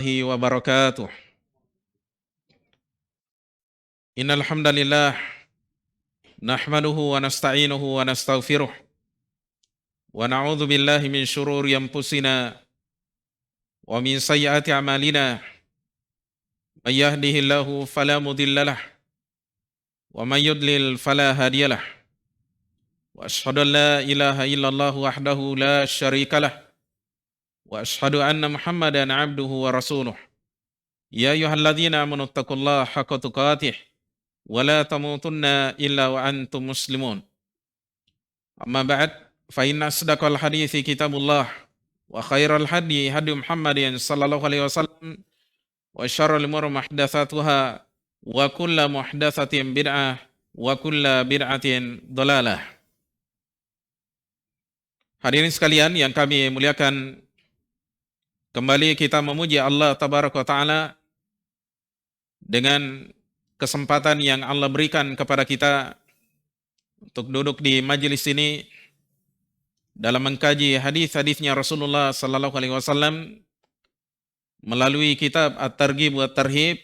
Wabarakatuh. Innal hamdalillah nahmaduhu wa nasta'inuhu wa nastaghfiruh wa na'udzu billahi min shururi anfusina wa min sayyiati a'malina. May yahdihillahu fala mudhillalah wa may yudlil fala hadiyalah. Wa asyhadu an la ilaha illallah wahdahu la syarikalah wa asyhadu anna Muhammadan 'abduhu wa rasuluh. Ya ayyuhalladzina amanu taqullaha haqqa tuqatih wa la tamutunna illa wa antum muslimun. Amma ba'd, fa inna asdaqal hadithi kitabullah wa khairal hadi hadi Muhammadin sallallahu alaihi wasallam wa syarrul umuri muhdatsatuha wa kullu muhdatsatin bid'ah wa kullu bid'atin dhalalah. Hadirin sekalian yang kami muliakan, kembali kita memuji Allah tabaraka taala dengan kesempatan yang Allah berikan kepada kita untuk duduk di majelis ini dalam mengkaji hadis-hadisnya Rasulullah sallallahu alaihi wasallam melalui kitab At-Targhib wa Tarhib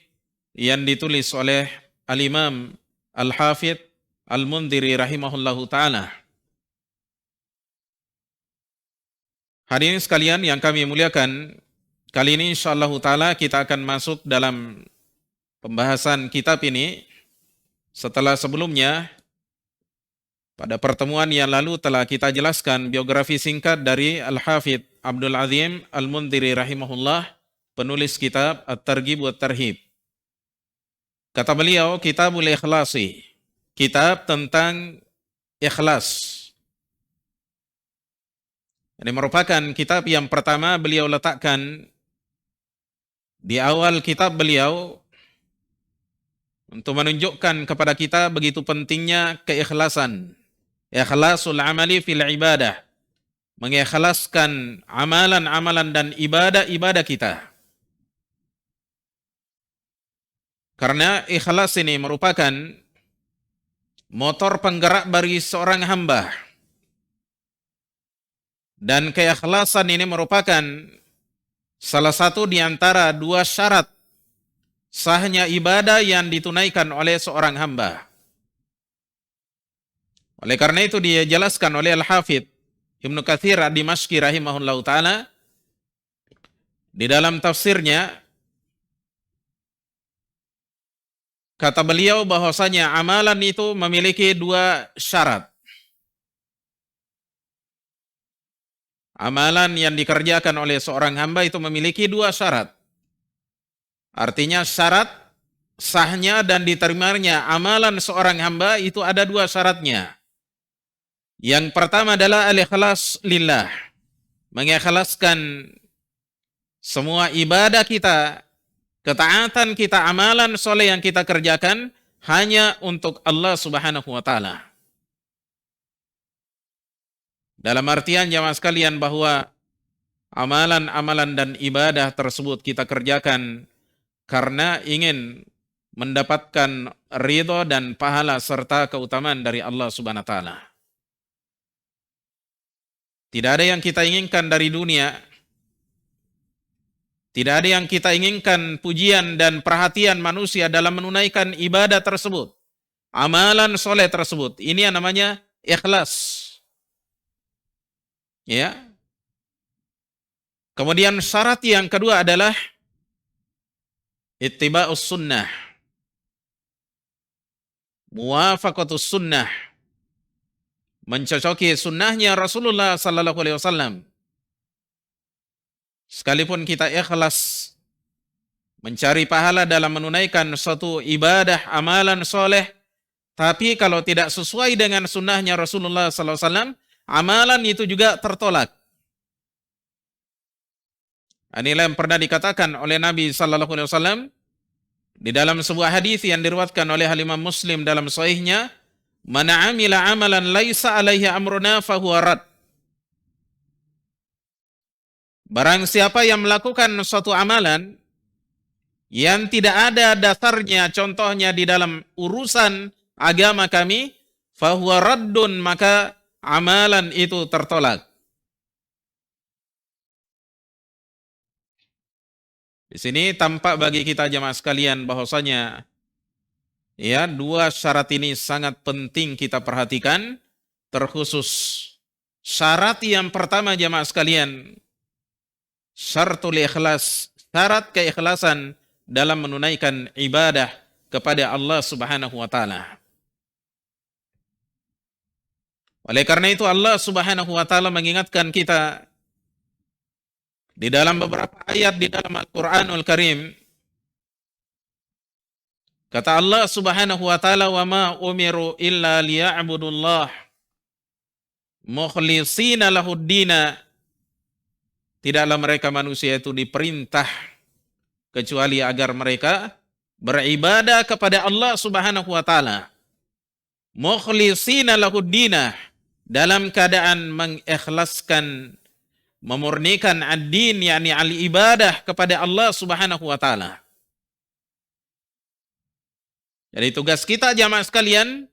yang ditulis oleh Al-Imam Al-Hafidz Al-Mundhiri rahimahullahu taala. Hadirin sekalian yang kami muliakan, kali ini insyaallah taala kita akan masuk dalam pembahasan kitab ini setelah sebelumnya pada pertemuan yang lalu telah kita jelaskan biografi singkat dari Al-Hafidz Abdul Azim Al-Mundhiri rahimahullah, penulis kitab At-Targhib wa Tarhib. Kata beliau, Kitabul Ikhlasi, kitab tentang ikhlas. Ini merupakan kitab yang pertama beliau letakkan di awal kitab beliau untuk menunjukkan kepada kita begitu pentingnya keikhlasan. Ikhlasul amali fil ibadah, mengikhlaskan amalan-amalan dan ibadah-ibadah kita. Karena ikhlas ini merupakan motor penggerak bagi seorang hamba. Dan keikhlasan ini merupakan salah satu di antara dua syarat sahnya ibadah yang ditunaikan oleh seorang hamba. Oleh karena itu dijelaskan oleh Al-Hafidz Ibnu Katsir Ad-Dimashqi rahimahullahu taala di dalam tafsirnya, kata beliau bahwasanya amalan itu memiliki dua syarat. Amalan yang dikerjakan oleh seorang hamba itu memiliki dua syarat. Artinya syarat sahnya dan diterimanya amalan seorang hamba itu ada dua syaratnya. Yang pertama adalah al-ikhlas lillah, mengikhlaskan semua ibadah kita, ketaatan kita, amalan soleh yang kita kerjakan hanya untuk Allah Subhanahu wa taala. Dalam artian jamaah sekalian bahwa amalan-amalan dan ibadah tersebut kita kerjakan karena ingin mendapatkan ridho dan pahala serta keutamaan dari Allah Subhanahu wa taala. Tidak ada yang kita inginkan dari dunia. Tidak ada yang kita inginkan pujian dan perhatian manusia dalam menunaikan ibadah tersebut, amalan soleh tersebut. Ini yang namanya ikhlas. Ya. Kemudian syarat yang kedua adalah ittiba'us sunnah, muwafaqatus sunnah, mencocoki sunnahnya Rasulullah sallallahu alaihi wasallam. Sekalipun kita ikhlas mencari pahala dalam menunaikan suatu ibadah, amalan soleh, tapi kalau tidak sesuai dengan sunnahnya Rasulullah sallallahu alaihi wasallam, amalan itu juga tertolak. Inilah yang pernah dikatakan oleh Nabi sallallahu alaihi wasallam di dalam sebuah hadis yang diriwayatkan oleh Imam Muslim dalam sahihnya, "Man 'amila 'amalan laisa 'alaihi amruna fahuwa rad." Barang siapa yang melakukan suatu amalan yang tidak ada dasarnya, contohnya di dalam urusan agama kami, fahuwa raddun, maka amalan itu tertolak. Di sini tampak bagi kita jamaah sekalian bahwasanya ya dua syarat ini sangat penting kita perhatikan, terkhusus syarat yang pertama jamaah sekalian, syaratul ikhlas, syarat keikhlasan dalam menunaikan ibadah kepada Allah Subhanahu wa taala. Oleh karena itu Allah Subhanahu wa taala mengingatkan kita di dalam beberapa ayat di dalam Al-Qur'anul Karim. Kata Allah Subhanahu wa taala, "Wa ma umiru illa liya'budullah mukhlishina lahuddina." Tidaklah mereka manusia itu diperintah kecuali agar mereka beribadah kepada Allah Subhanahu wa taala mukhlishina lahuddina, dalam keadaan mengikhlaskan, memurnikan ad-din, yakni al-ibadah kepada Allah Subhanahu wa taala. Jadi tugas kita jamaah sekalian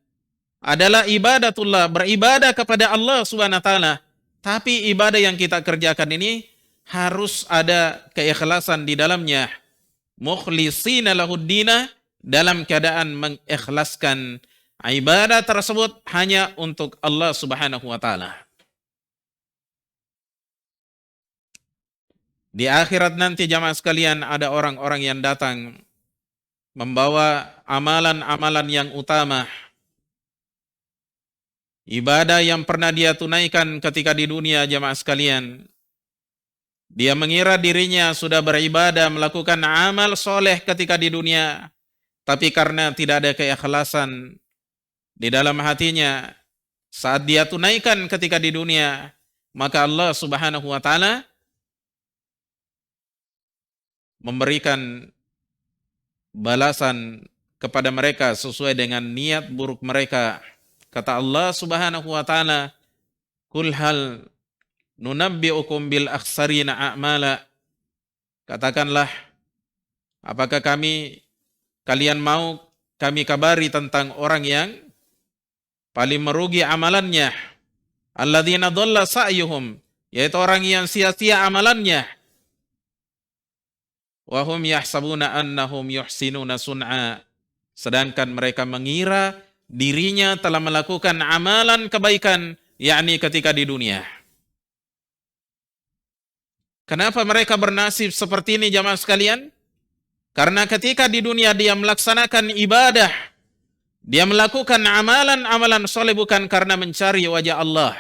adalah ibadatullah, beribadah kepada Allah Subhanahu wa taala. Tapi ibadah yang kita kerjakan ini harus ada keikhlasan di dalamnya. Mukhlishina lahuddina, dalam keadaan mengikhlaskan ibadah tersebut hanya untuk Allah Subhanahu wa taala. Di akhirat nanti jamaah sekalian ada orang-orang yang datang membawa amalan-amalan yang utama, ibadah yang pernah dia tunaikan ketika di dunia jamaah sekalian. Dia mengira dirinya sudah beribadah, melakukan amal soleh ketika di dunia, tapi karena tidak ada keikhlasan di dalam hatinya saat dia tunaikan ketika di dunia, maka Allah Subhanahu wa taala memberikan balasan kepada mereka sesuai dengan niat buruk mereka. Kata Allah Subhanahu wa taala, "Qul hal nunabbi'ukum bil akhsarina a'mala." Katakanlah, apakah kalian mau kami kabari tentang orang yang paling merugi amalannya? Alladzina dhalla sa'yuhum, yaitu orang yang sia-sia amalannya. Wa hum yahsabuna annahum yuhsinuna sun'a, sedangkan mereka mengira dirinya telah melakukan amalan kebaikan, yakni ketika di dunia. Kenapa mereka bernasib seperti ini jamaah sekalian? Karena ketika di dunia dia melaksanakan ibadah, dia melakukan amalan-amalan soleh bukan karena mencari wajah Allah,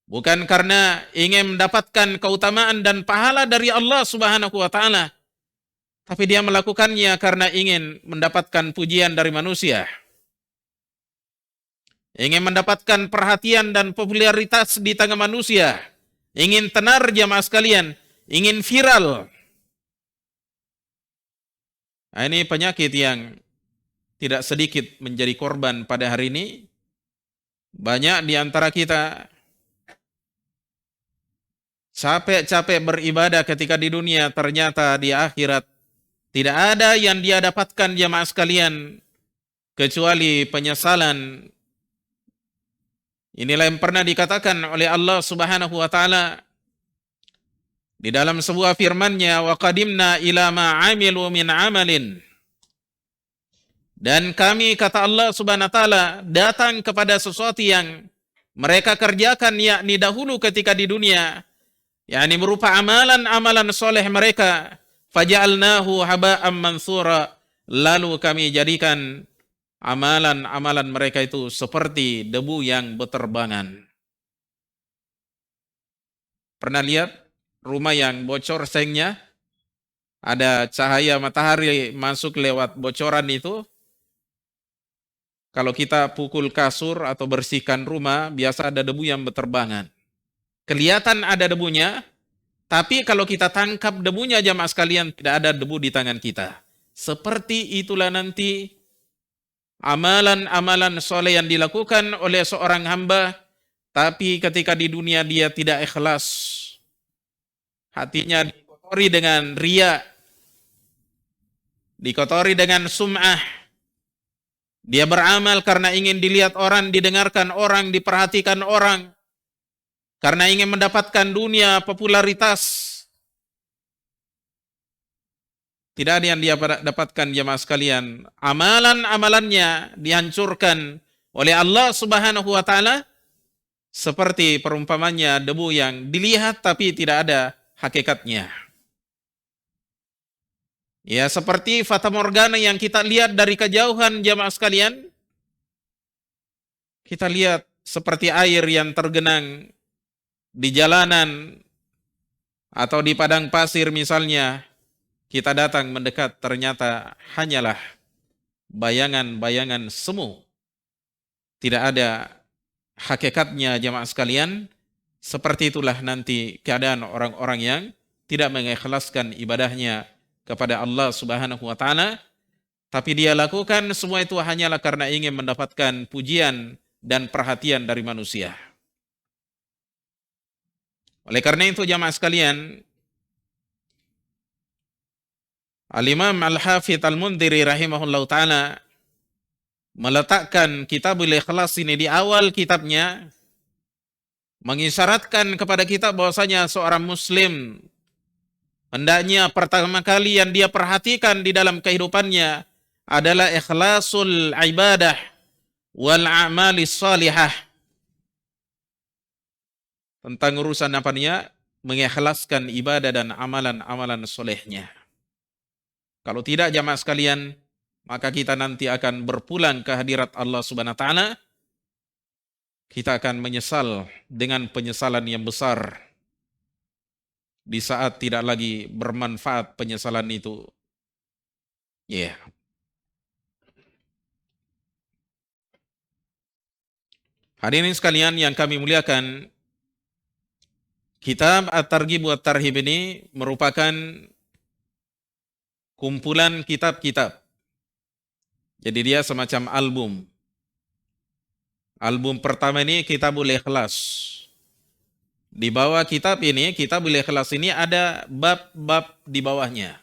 bukan karena ingin mendapatkan keutamaan dan pahala dari Allah Subhanahu wa taala, tapi dia melakukannya karena ingin mendapatkan pujian dari manusia, ingin mendapatkan perhatian dan popularitas di tengah manusia, ingin tenar jamaah sekalian, ingin viral. Nah, ini penyakit yang tidak sedikit menjadi korban pada hari ini. Banyak di antara kita capek-capek beribadah ketika di dunia, ternyata di akhirat tidak ada yang dia dapatkan jamaah sekalian kecuali penyesalan. Inilah yang pernah dikatakan oleh Allah Subhanahu wa taala di dalam sebuah firman-Nya, wa qadimna ila ma 'amilu min 'amalin. Dan kami, kata Allah Subhanahu wa taala, datang kepada sesuatu yang mereka kerjakan, yakni dahulu ketika di dunia, yakni berupa amalan-amalan soleh mereka, faja'alnahu haba'an mansura, lalu kami jadikan amalan-amalan mereka itu seperti debu yang beterbangan. Pernah lihat rumah yang bocor sengnya? Ada cahaya matahari masuk lewat bocoran itu. Kalau kita pukul kasur atau bersihkan rumah, biasa ada debu yang beterbangan. Kelihatan ada debunya, tapi kalau kita tangkap debunya jamaah sekalian, tidak ada debu di tangan kita. Seperti itulah nanti amalan-amalan soleh yang dilakukan oleh seorang hamba, tapi ketika di dunia dia tidak ikhlas. Hatinya dikotori dengan riya, dikotori dengan sum'ah. Dia beramal karena ingin dilihat orang, didengarkan orang, diperhatikan orang. Karena ingin mendapatkan dunia, popularitas. Tidak ada yang dia dapatkan jamaah sekalian. Amalan-amalannya dihancurkan oleh Allah Subhanahu wa taala seperti perumpamannya debu yang dilihat tapi tidak ada hakikatnya. Ya, seperti fata morgana yang kita lihat dari kejauhan jamaah sekalian. Kita lihat seperti air yang tergenang di jalanan atau di padang pasir misalnya. Kita datang mendekat, ternyata hanyalah bayangan-bayangan semu. Tidak ada hakikatnya jamaah sekalian. Seperti itulah nanti keadaan orang-orang yang tidak mengikhlaskan ibadahnya kepada Allah Subhanahu wa taala, tapi dia lakukan semua itu hanyalah karena ingin mendapatkan pujian dan perhatian dari manusia. Oleh karena itu jamaah sekalian, Al-Imam Al-Hafidz Al-Mundhiri rahimahullah ta'ala meletakkan Kitabul Ikhlas ini di awal kitabnya, mengisyaratkan kepada kita bahwasanya seorang muslim hendaknya pertama kali yang dia perhatikan di dalam kehidupannya adalah ikhlasul ibadah wal a'malis salihah. Tentang urusan apanya? Mengikhlaskan ibadah dan amalan-amalan solehnya. Kalau tidak jamaah sekalian, maka kita nanti akan berpulang ke hadirat Allah Subhanahu wa taala. Kita akan menyesal dengan penyesalan yang besar. Di saat tidak lagi bermanfaat penyesalan itu. Ya. Yeah. Hadirin sekalian yang kami muliakan, kitab At-Targhib wa At-Tarhib ini merupakan kumpulan kitab-kitab. Jadi dia semacam album. Album pertama ini Kitabul Ikhlas. Di bawah kitab ini, Kitabul Ikhlas ini ada bab-bab di bawahnya.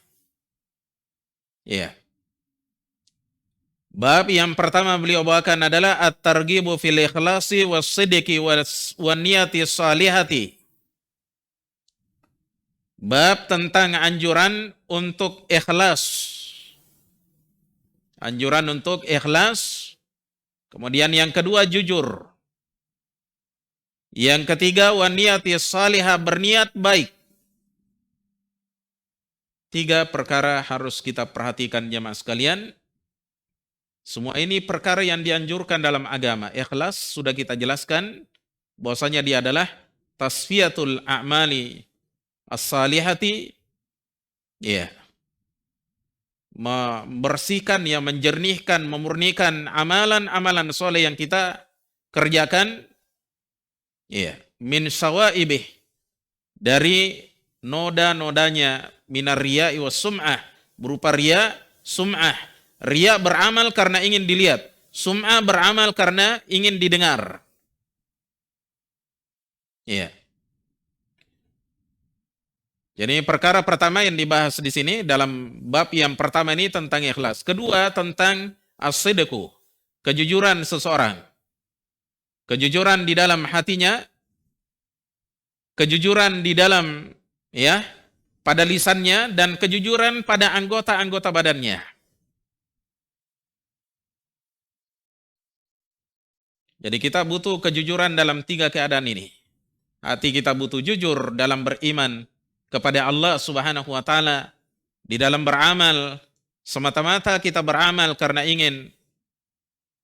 Ya. Bab yang pertama beliau bawakan adalah At-Targhibu fil Ikhlasi was-Sidqi wan-Niyati salihati. Bab tentang anjuran untuk ikhlas. Anjuran untuk ikhlas. Kemudian yang kedua jujur. Yang ketiga wan-Niyati salihah, berniat baik. 3 perkara harus kita perhatikan jemaah sekalian. Semua ini perkara yang dianjurkan dalam agama. Ikhlas sudah kita jelaskan bahwasanya dia adalah tasfiyatul a'mali as-salihati. Ya. Membersihkan, ya, menjernihkan, memurnikan amalan-amalan soleh yang kita kerjakan. Ya, min sawaibih, dari noda-nodanya, minar riya'i was sum'ah, berupa riya, sum'ah. Riya beramal karena ingin dilihat, sum'ah beramal karena ingin didengar. Ya. Jadi perkara pertama yang dibahas di sini dalam bab yang pertama ini tentang ikhlas. Kedua tentang as-sidqu, kejujuran seseorang. Kejujuran di dalam hatinya, kejujuran di dalam, ya, pada lisannya, dan kejujuran pada anggota-anggota badannya. Jadi kita butuh kejujuran dalam 3 keadaan ini. Hati kita butuh jujur dalam beriman kepada Allah Subhanahu wa taala, di dalam beramal semata-mata kita beramal karena ingin,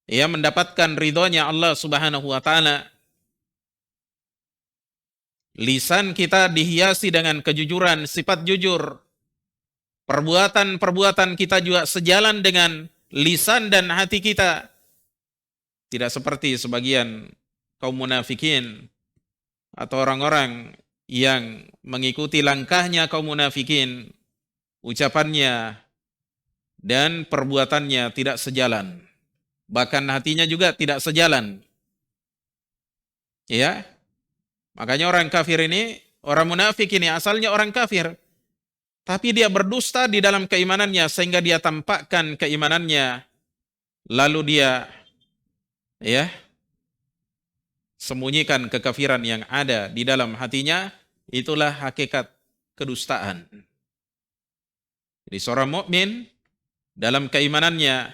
ya, mendapatkan ridhonya Allah Subhanahu wa taala. Lisan kita dihiasi dengan kejujuran, sifat jujur. Perbuatan-perbuatan kita juga sejalan dengan lisan dan hati kita. Tidak seperti sebagian kaum munafikin atau orang-orang yang mengikuti langkahnya kaum munafikin, ucapannya dan perbuatannya tidak sejalan. Bahkan hatinya juga tidak sejalan. Ya. Makanya orang kafir ini, orang munafik ini asalnya orang kafir, tapi dia berdusta di dalam keimanannya sehingga dia tampakkan keimanannya, lalu dia, ya, sembunyikan kekafiran yang ada di dalam hatinya. Itulah hakikat kedustaan. Jadi seorang mukmin dalam keimanannya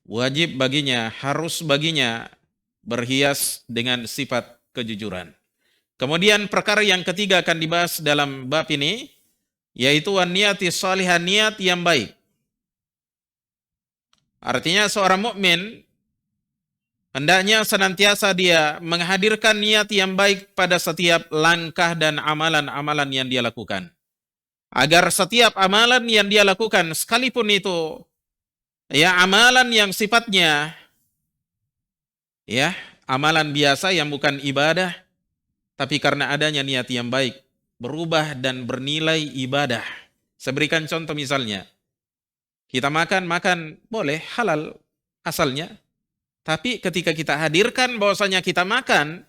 wajib baginya, harus baginya berhias dengan sifat kejujuran. Kemudian perkara yang ketiga akan dibahas dalam bab ini, yaitu niyati salihah, niat yang baik. Artinya seorang mukmin hendaknya senantiasa dia menghadirkan niat yang baik pada setiap langkah dan amalan-amalan yang dia lakukan. Agar setiap amalan yang dia lakukan, sekalipun itu ya amalan yang sifatnya ya amalan biasa yang bukan ibadah, tapi karena adanya niat yang baik, berubah dan bernilai ibadah. Saya berikan contoh misalnya, kita makan boleh, halal asalnya. Tapi ketika kita hadirkan bahwasanya kita makan,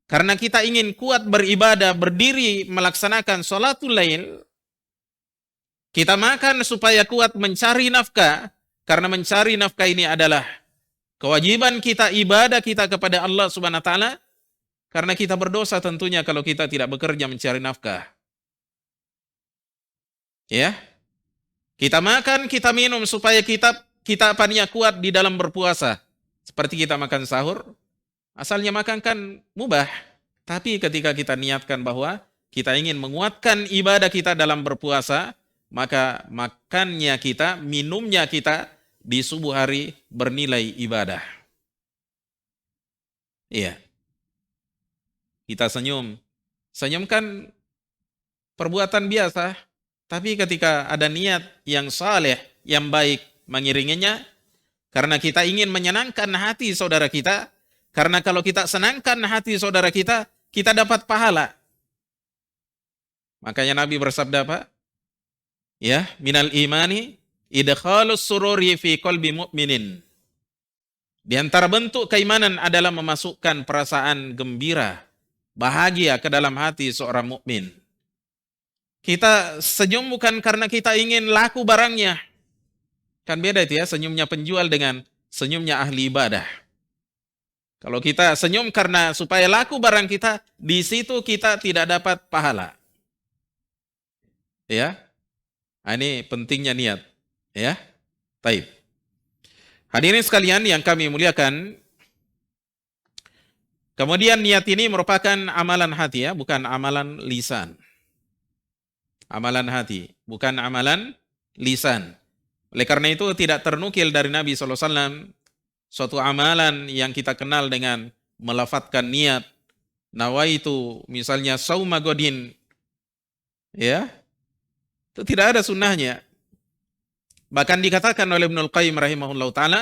karena kita ingin kuat beribadah, berdiri melaksanakan sholatul lail, kita makan supaya kuat mencari nafkah, karena mencari nafkah ini adalah kewajiban kita, ibadah kita kepada Allah Subhanahu wa taala, karena kita berdosa tentunya kalau kita tidak bekerja mencari nafkah. Ya. Kita makan, kita minum supaya kita kuat di dalam berpuasa. Seperti kita makan sahur, asalnya makan kan mubah. Tapi ketika kita niatkan bahwa kita ingin menguatkan ibadah kita dalam berpuasa, maka makannya kita, minumnya kita di subuh hari bernilai ibadah. Iya. Kita senyum. Senyum kan perbuatan biasa, tapi ketika ada niat yang saleh, yang baik mengiringinya, karena kita ingin menyenangkan hati saudara kita, karena kalau kita senangkan hati saudara kita, kita dapat pahala. Makanya Nabi bersabda apa? Ya, minal imani idkhalus sururi fi qalbi mu'minin. Di antara bentuk keimanan adalah memasukkan perasaan gembira, bahagia ke dalam hati seorang mukmin. Kita senyum bukan karena kita ingin laku barangnya. Kan beda itu ya, senyumnya penjual dengan senyumnya ahli ibadah. Kalau kita senyum karena supaya laku barang kita, di situ kita tidak dapat pahala. Ya. Ini pentingnya niat. Ya. Baik. Hadirin sekalian yang kami muliakan, kemudian niat ini merupakan amalan hati ya, bukan amalan lisan. Amalan hati, bukan amalan lisan. Oleh karena itu tidak ternukil dari Nabi SAW suatu amalan yang kita kenal dengan melafadzkan niat. Nawaitu misalnya sauma godin. Ya, itu tidak ada sunnahnya. Bahkan dikatakan oleh Ibnul Qayyim rahimahullah ta'ala,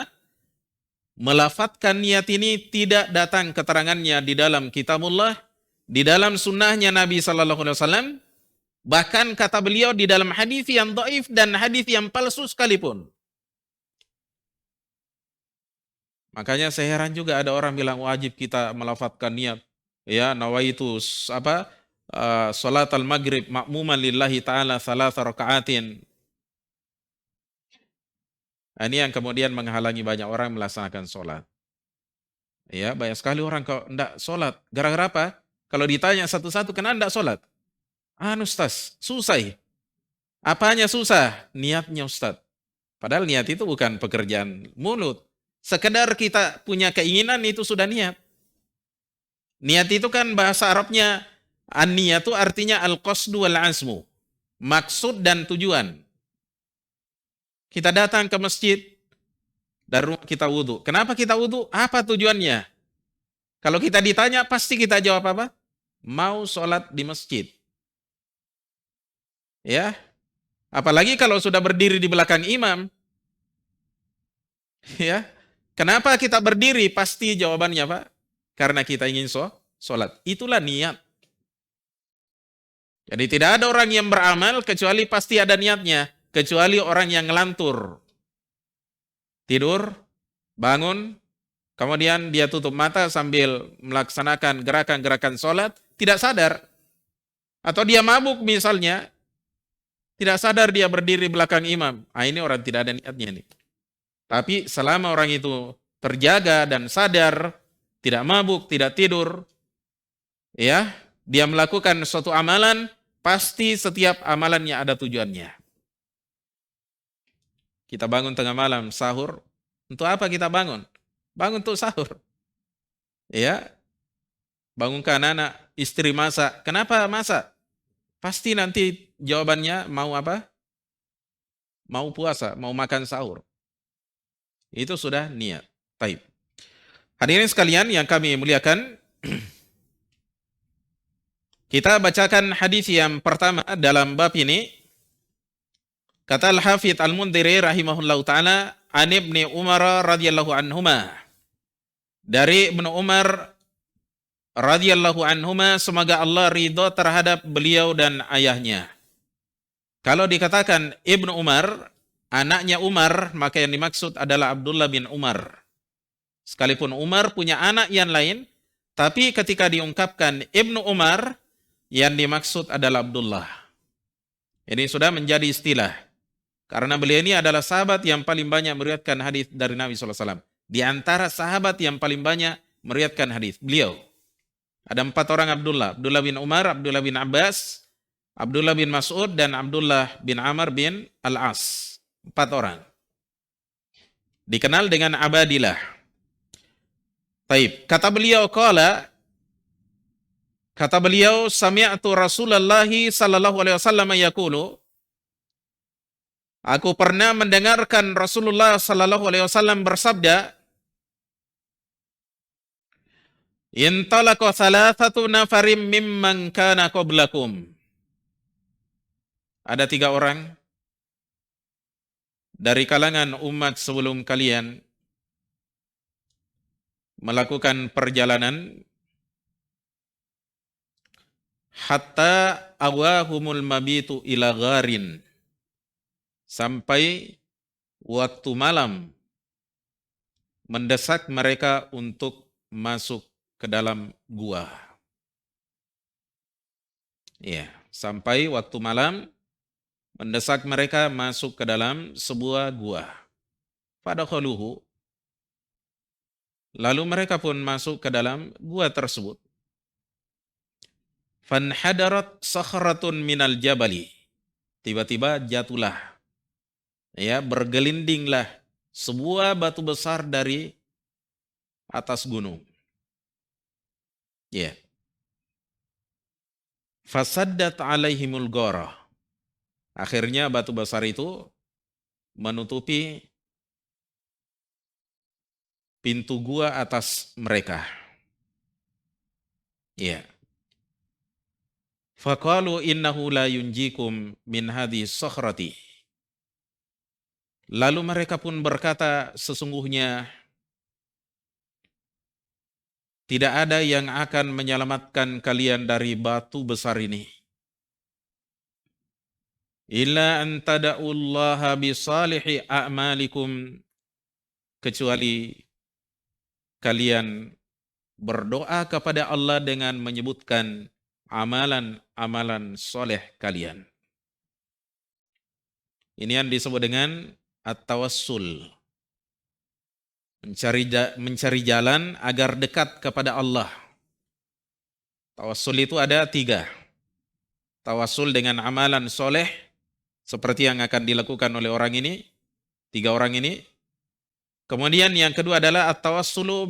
melafadzkan niat ini tidak datang keterangannya di dalam kitabullah, di dalam sunnahnya Nabi SAW. Bahkan kata beliau di dalam hadis yang dhaif dan hadis yang palsu sekalipun. Makanya saya heran juga ada orang bilang wajib kita melafadzkan niat. Ya, nawaitu salat al-maghrib ma'muman lillahi ta'ala 3 raka'atin. Ini yang kemudian menghalangi banyak orang melaksanakan sholat. Ya, banyak sekali orang kok enggak sholat. Gara-gara apa? Kalau ditanya satu-satu, kenapa enggak sholat? Ustaz, susah. Apanya susah? Niatnya Ustaz. Padahal niat itu bukan pekerjaan mulut. Sekedar kita punya keinginan itu sudah niat. Niat itu kan bahasa Arabnya, an-niyat itu artinya al-qasdu wal-azmu. Maksud dan tujuan. Kita datang ke masjid, dari rumah kita wudhu. Kenapa kita wudhu? Apa tujuannya? Kalau kita ditanya, pasti kita jawab apa? Mau sholat di masjid. Ya, apalagi kalau sudah berdiri di belakang imam. Ya, kenapa kita berdiri? Pasti jawabannya Pak, karena kita ingin sholat. Itulah niat. Jadi tidak ada orang yang beramal kecuali pasti ada niatnya, kecuali orang yang ngelantur. Tidur, bangun, kemudian dia tutup mata sambil melaksanakan gerakan-gerakan sholat, tidak sadar. Atau dia mabuk misalnya, tidak sadar dia berdiri belakang imam. Ini orang tidak ada niatnya nih. Tapi selama orang itu terjaga dan sadar, tidak mabuk, tidak tidur, ya, dia melakukan suatu amalan, pasti setiap amalannya ada tujuannya. Kita bangun tengah malam, sahur. Untuk apa kita bangun? Bangun untuk sahur. Ya, bangunkan anak, istri masak. Kenapa masak? Pasti nanti jawabannya mau apa? Mau puasa, mau makan sahur. Itu sudah niat. Baik. Hadirin sekalian yang kami muliakan, kita bacakan hadis yang pertama dalam bab ini. Kata Al-Hafidz Al-Mundhiri rahimahullahu taala, an Ibni Umar radhiyallahu anhuma. Dari Ibnu Umar radhiyallahu anhuma, semoga Allah ridho terhadap beliau dan ayahnya. Kalau dikatakan Ibnu Umar, anaknya Umar, maka yang dimaksud adalah Abdullah bin Umar. Sekalipun Umar punya anak yang lain, tapi ketika diungkapkan Ibnu Umar, yang dimaksud adalah Abdullah. Ini sudah menjadi istilah. Karena beliau ini adalah sahabat yang paling banyak meriwayatkan hadis dari Nabi SAW. Di antara sahabat yang paling banyak meriwayatkan hadis, beliau. Ada 4 orang Abdullah. Abdullah bin Umar, Abdullah bin Abbas, Abdullah bin Mas'ud, dan Abdullah bin Amr bin Al-As. 4 orang. Dikenal dengan Abadillah. Taib. Kata beliau, sami'tu Rasulullah sallallahu alaihi wasallam yaqulu, aku pernah mendengarkan Rasulullah sallallahu alaihi wasallam bersabda, intalaqa thalathatu nafarim mimman kana qablakum. Ada 3 orang dari kalangan umat sebelum kalian melakukan perjalanan hatta awahumul mabitu ila gharin, sampai waktu malam mendesak mereka untuk masuk ke dalam gua. Ya, sampai waktu malam mendesak mereka masuk ke dalam sebuah gua. Fadakhaluhu, lalu mereka pun masuk ke dalam gua tersebut. Fanhadarat sakhratun minal jabali. Tiba-tiba jatuhlah, ya, bergelindinglah sebuah batu besar dari atas gunung. Ya. Fasaddat alaihimul ghara. Akhirnya batu besar itu menutupi pintu gua atas mereka. Ya. Faqalu innahu la yunjikum min hadhihi sakhrati. Lalu mereka pun berkata, sesungguhnya tidak ada yang akan menyelamatkan kalian dari batu besar ini. Illa an tada'ullaha bisalihi a'malikum, kecuali kalian berdoa kepada Allah dengan menyebutkan amalan-amalan soleh kalian. Ini yang disebut dengan at-tawassul. Mencari jalan agar dekat kepada Allah. Tawassul itu ada 3. Tawassul dengan amalan soleh, seperti yang akan dilakukan oleh orang ini, 3 orang ini. Kemudian yang kedua adalah at-tawassulu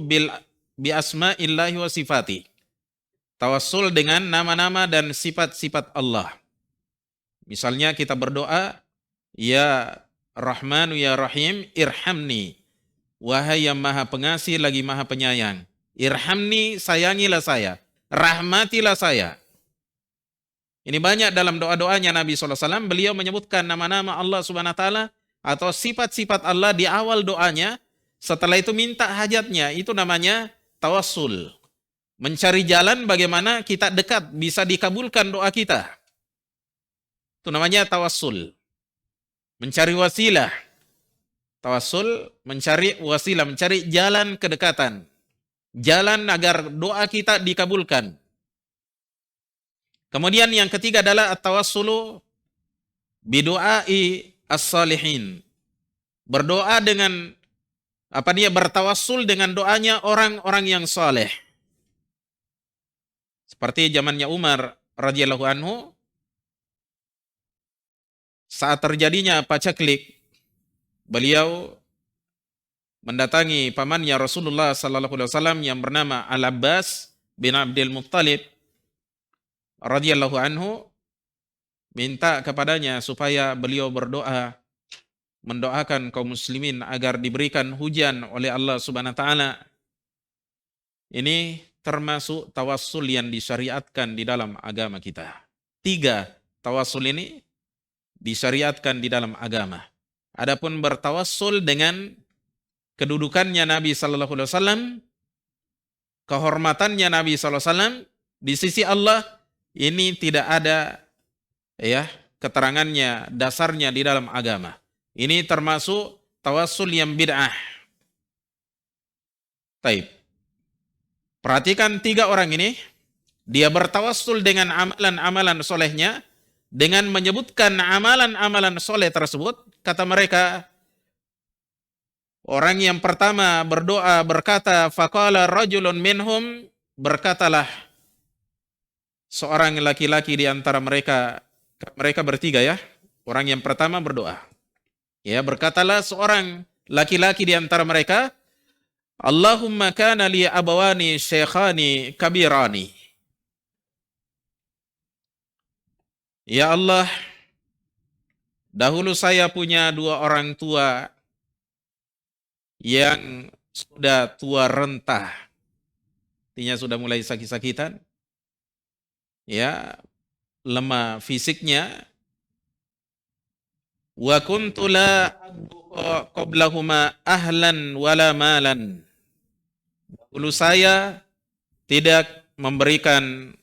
bi asma'illahi wa sifati. Tawassul dengan nama-nama dan sifat-sifat Allah. Misalnya kita berdoa, ya Rahmanu ya Rahim, irhamni. Wahai yang maha pengasih lagi maha penyayang. Irhamni, sayangilah saya. Rahmatilah saya. Ini banyak dalam doa-doanya Nabi SAW. Beliau menyebutkan nama-nama Allah Subhanahu wa Ta'ala atau sifat-sifat Allah di awal doanya. Setelah itu minta hajatnya. Itu namanya tawassul. Mencari jalan bagaimana kita dekat, bisa dikabulkan doa kita. Itu namanya tawassul. Mencari wasilah. Tawassul, mencari wasilah, mencari jalan kedekatan. Jalan agar doa kita dikabulkan. Kemudian yang ketiga adalah at-tawassulu bidu'ai as-salihin. Berdoa dengan bertawassul dengan doanya orang-orang yang saleh. Seperti zamannya Umar radhiyallahu anhu, saat terjadinya pacaklik beliau mendatangi pamannya Rasulullah sallallahu alaihi wasallam yang bernama Al-Abbas bin Abdul Muttalib radhiyallahu anhu, minta kepadanya supaya beliau berdoa, mendoakan kaum muslimin agar diberikan hujan oleh Allah Subhanahu wa taala. Ini termasuk tawassul yang disyariatkan di dalam agama kita. 3 tawassul ini disyariatkan di dalam agama. Adapun bertawassul dengan kedudukannya Nabi sallallahu alaihi wasallam, kehormatannya Nabi sallallahu alaihi wasallam di sisi Allah, ini tidak ada ya keterangannya, dasarnya di dalam agama. Ini termasuk tawassul yang bid'ah. Taib. Perhatikan 3 orang ini, dia bertawassul dengan amalan-amalan solehnya, dengan menyebutkan amalan-amalan soleh tersebut. Kata mereka, orang yang pertama berdoa berkata, faqala rajulun minhum, berkatalah seorang laki-laki di antara mereka bertiga ya. Orang yang pertama berdoa. Ya, berkatalah seorang laki-laki di antara mereka, Allahumma kana li abawani syekhani kabirani. Ya Allah, dahulu saya punya 2 orang tua yang sudah tua renta. Artinya sudah mulai sakit-sakitan. Ya, lemah fisiknya. Wa kuntu la qablahuma ahlan wala malan. Dulu saya tidak memberikan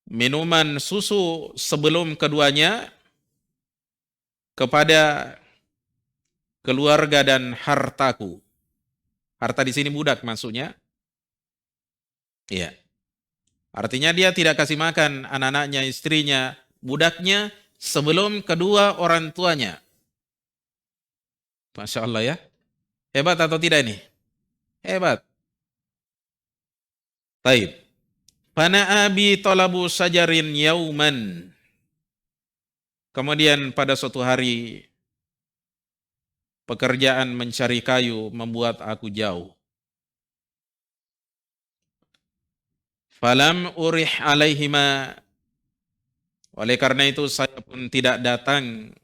minuman susu sebelum keduanya kepada keluarga dan hartaku. Harta di sini budak maksudnya. Iya. Artinya dia tidak kasih makan anak-anaknya, istrinya, budaknya sebelum kedua orang tuanya. Masya Allah ya. Hebat atau tidak ini? Hebat. Taib. Pana abi talabu sajarin yauman. Kemudian pada suatu hari, pekerjaan mencari kayu membuat aku jauh. Falam urih alaihima. Oleh karena itu saya pun tidak datang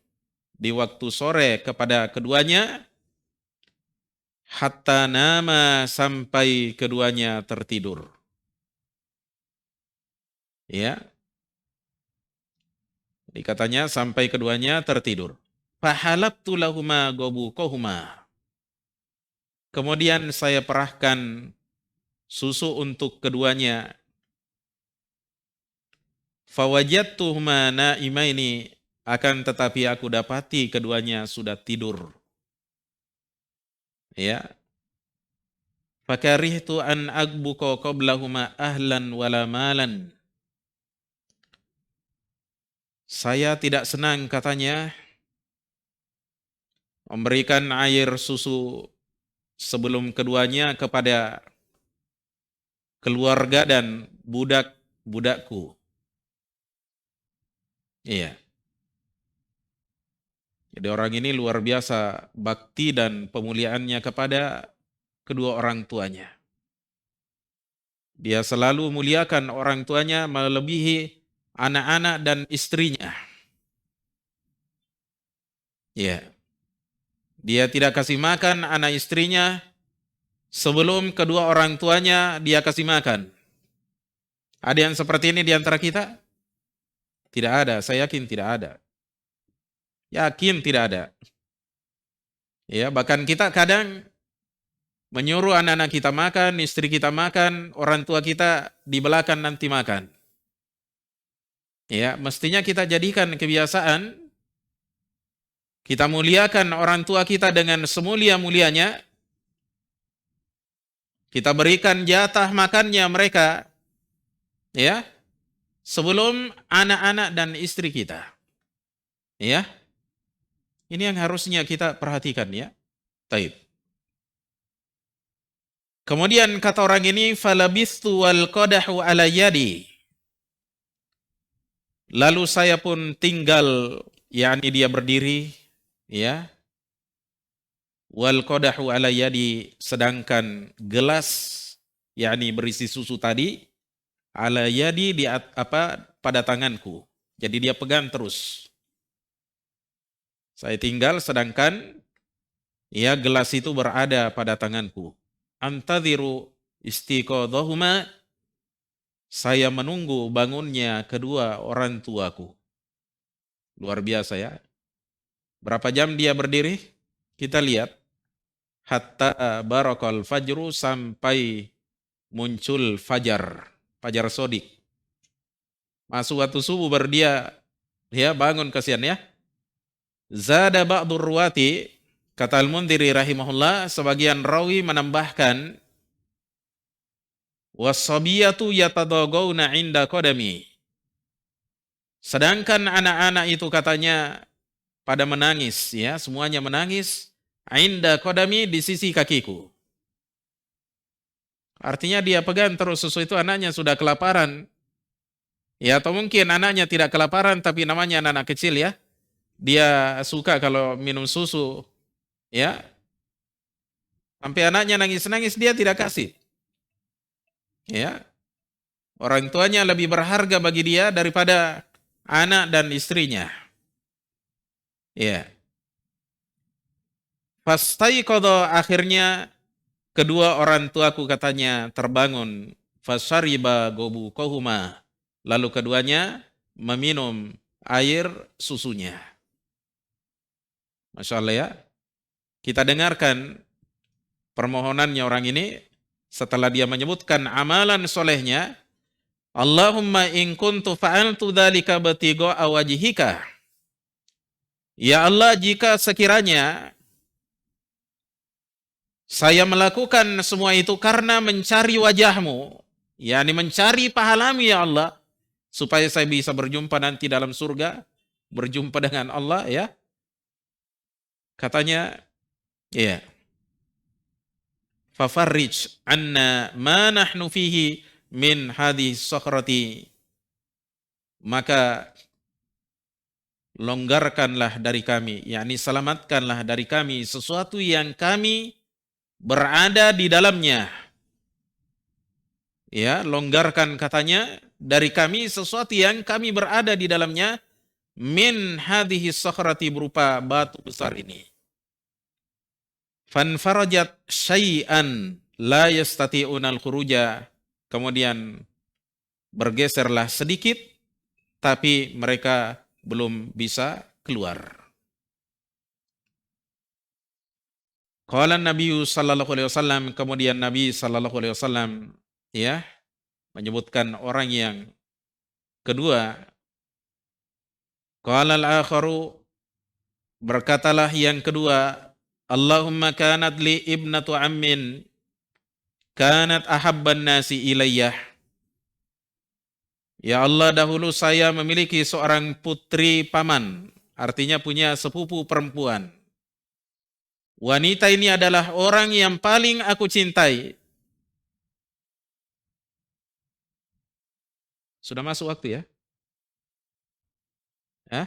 di waktu sore kepada keduanya, hatta nama, sampai keduanya tertidur. Ya. Jadi katanya sampai keduanya tertidur. Fahalabtu lahuma gobukohuma. Kemudian saya perahkan susu untuk keduanya. Fawajadtuhuma naimaini, akan tetapi aku dapati keduanya sudah tidur. Ya. Fakarihtu an agbuqa qablahuma ahlan wala malan. Saya tidak senang katanya memberikan air susu sebelum keduanya kepada keluarga dan budak-budakku. Iya. Jadi orang ini luar biasa bakti dan pemuliaannya kepada kedua orang tuanya. Dia selalu muliakan orang tuanya melebihi anak-anak dan istrinya. Ya. Dia tidak kasih makan anak istrinya sebelum kedua orang tuanya dia kasih makan. Ada yang seperti ini di antara kita? Tidak ada, saya yakin tidak ada. Yakin tidak ada. Ya, bahkan kita kadang menyuruh anak-anak kita makan, istri kita makan, orang tua kita di belakang nanti makan. Ya, mestinya kita jadikan kebiasaan, kita muliakan orang tua kita dengan semulia-mulianya, kita berikan jatah makannya mereka, ya, sebelum anak-anak dan istri kita. Ya. Ini yang harusnya kita perhatikan ya. Taib. Kemudian kata orang ini, falabistu wal qadahu ala yadi. Lalu saya pun tinggal, yakni dia berdiri, ya, wal qadahu ala yadi, sedangkan gelas yakni berisi susu tadi ala yadi pada tanganku. Jadi dia pegang terus. Saya tinggal sedangkan ya gelas itu berada pada tanganku. Antadhiru istiqadhahuma, saya menunggu bangunnya kedua orang tuaku. Luar biasa ya. Berapa jam dia berdiri? Kita lihat. Hatta barakal fajru, sampai muncul fajar. Fajar sodik. Masuk waktu subuh berdia, ya bangun kasihan ya. Zada ba'dur ruwati, kata Al-Mundhiri rahimahullah, sebagian rawi menambahkan, wasabiyatu yatadagawna inda qadami. Sedangkan anak-anak itu katanya pada menangis, ya, semuanya menangis, inda qadami, di sisi kakiku. Artinya dia pegang terus susu itu, anaknya sudah kelaparan. Ya, atau mungkin anaknya tidak kelaparan tapi namanya anak-anak kecil ya. Dia suka kalau minum susu, ya. Sampai anaknya nangis-nangis dia tidak kasih. Ya. Orang tuanya lebih berharga bagi dia daripada anak dan istrinya. Ya. Fastaiqadha, akhirnya kedua orang tuaku katanya terbangun. Fasyariba gobukohuma, lalu keduanya meminum air susunya. Masya Allah ya. Kita dengarkan permohonannya orang ini setelah dia menyebutkan amalan solehnya. Allahumma in kuntu fa'altu dzalika batigha'a wajhika. Ya Allah, jika sekiranya saya melakukan semua itu karena mencari wajahmu, yakni mencari pahalamu ya Allah, supaya saya bisa berjumpa nanti dalam surga, berjumpa dengan Allah ya. Katanya, ya. Fafarrij anna ma nahnu fihi min hadhihi sakhrati. Maka longgarkanlah dari kami, yakni selamatkanlah dari kami sesuatu yang kami berada di dalamnya. Ya, longgarkan katanya dari kami sesuatu yang kami berada di dalamnya, min hadhihi sakhrati, berupa batu besar ini. Fanfarajat syai'an la yastati'unal khuruja, kemudian bergeserlah sedikit tapi mereka belum bisa keluar. Qala Nabi sallallahu alaihi wasallam, kemudian Nabi sallallahu alaihi wasallam ya menyebutkan orang yang kedua. Qala al-akharu, berkatalah yang kedua, Allahumma kanat li ibnatu ammin kanat ahabban nasi ilayyah. Ya Allah, dahulu saya memiliki seorang putri paman, artinya punya sepupu perempuan. Wanita ini adalah orang yang paling aku cintai. Sudah masuk waktu ya? Hah?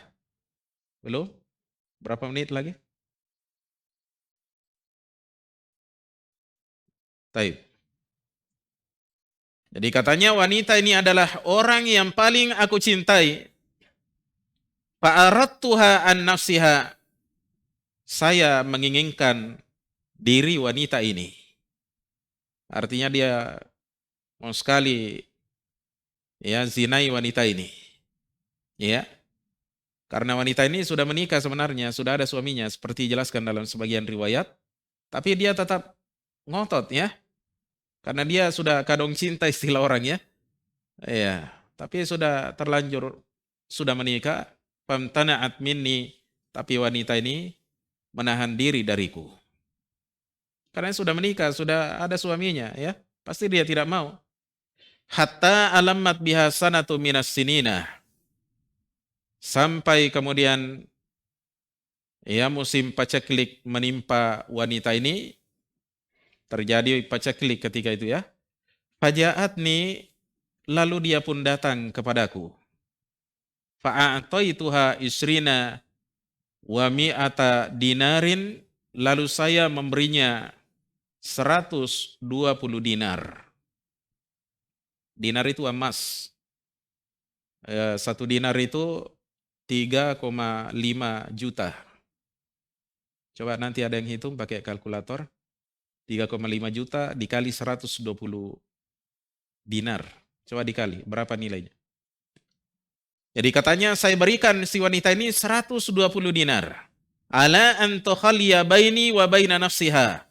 Belum? Berapa menit lagi? Taib. Jadi katanya wanita ini adalah orang yang paling aku cintai. Fa'aradtuha an nafsiha. Saya menginginkan diri wanita ini. Artinya dia mau sekali ya zinai wanita ini. Ya. Karena wanita ini sudah menikah sebenarnya, sudah ada suaminya seperti dijelaskan dalam sebagian riwayat, tapi dia tetap ngotot ya. Karena dia sudah kadung cinta istilah orang ya. Ya, tapi sudah terlanjur sudah menikah, famtana'at minni, tapi wanita ini menahan diri dariku. Karena sudah menikah, sudah ada suaminya ya. Pasti dia tidak mau. Hatta alamat biha sanatu minas sinina. Sampai kemudian ya musim paceklik menimpa wanita ini. Terjadi paceklik ketika itu ya. Fajaatni, lalu dia pun datang kepadaku. Fa'ataituha isrina wa mi'ata dinarin, lalu saya memberinya 120 dinar. Dinar itu emas. 1 dinar itu 3,5 juta. Coba nanti ada yang hitung pakai kalkulator. 3,5 juta dikali 120 dinar. Coba dikali, berapa nilainya? Jadi katanya saya berikan si wanita ini 120 dinar. Ala an tukhaliya baini wa baina nafsiha.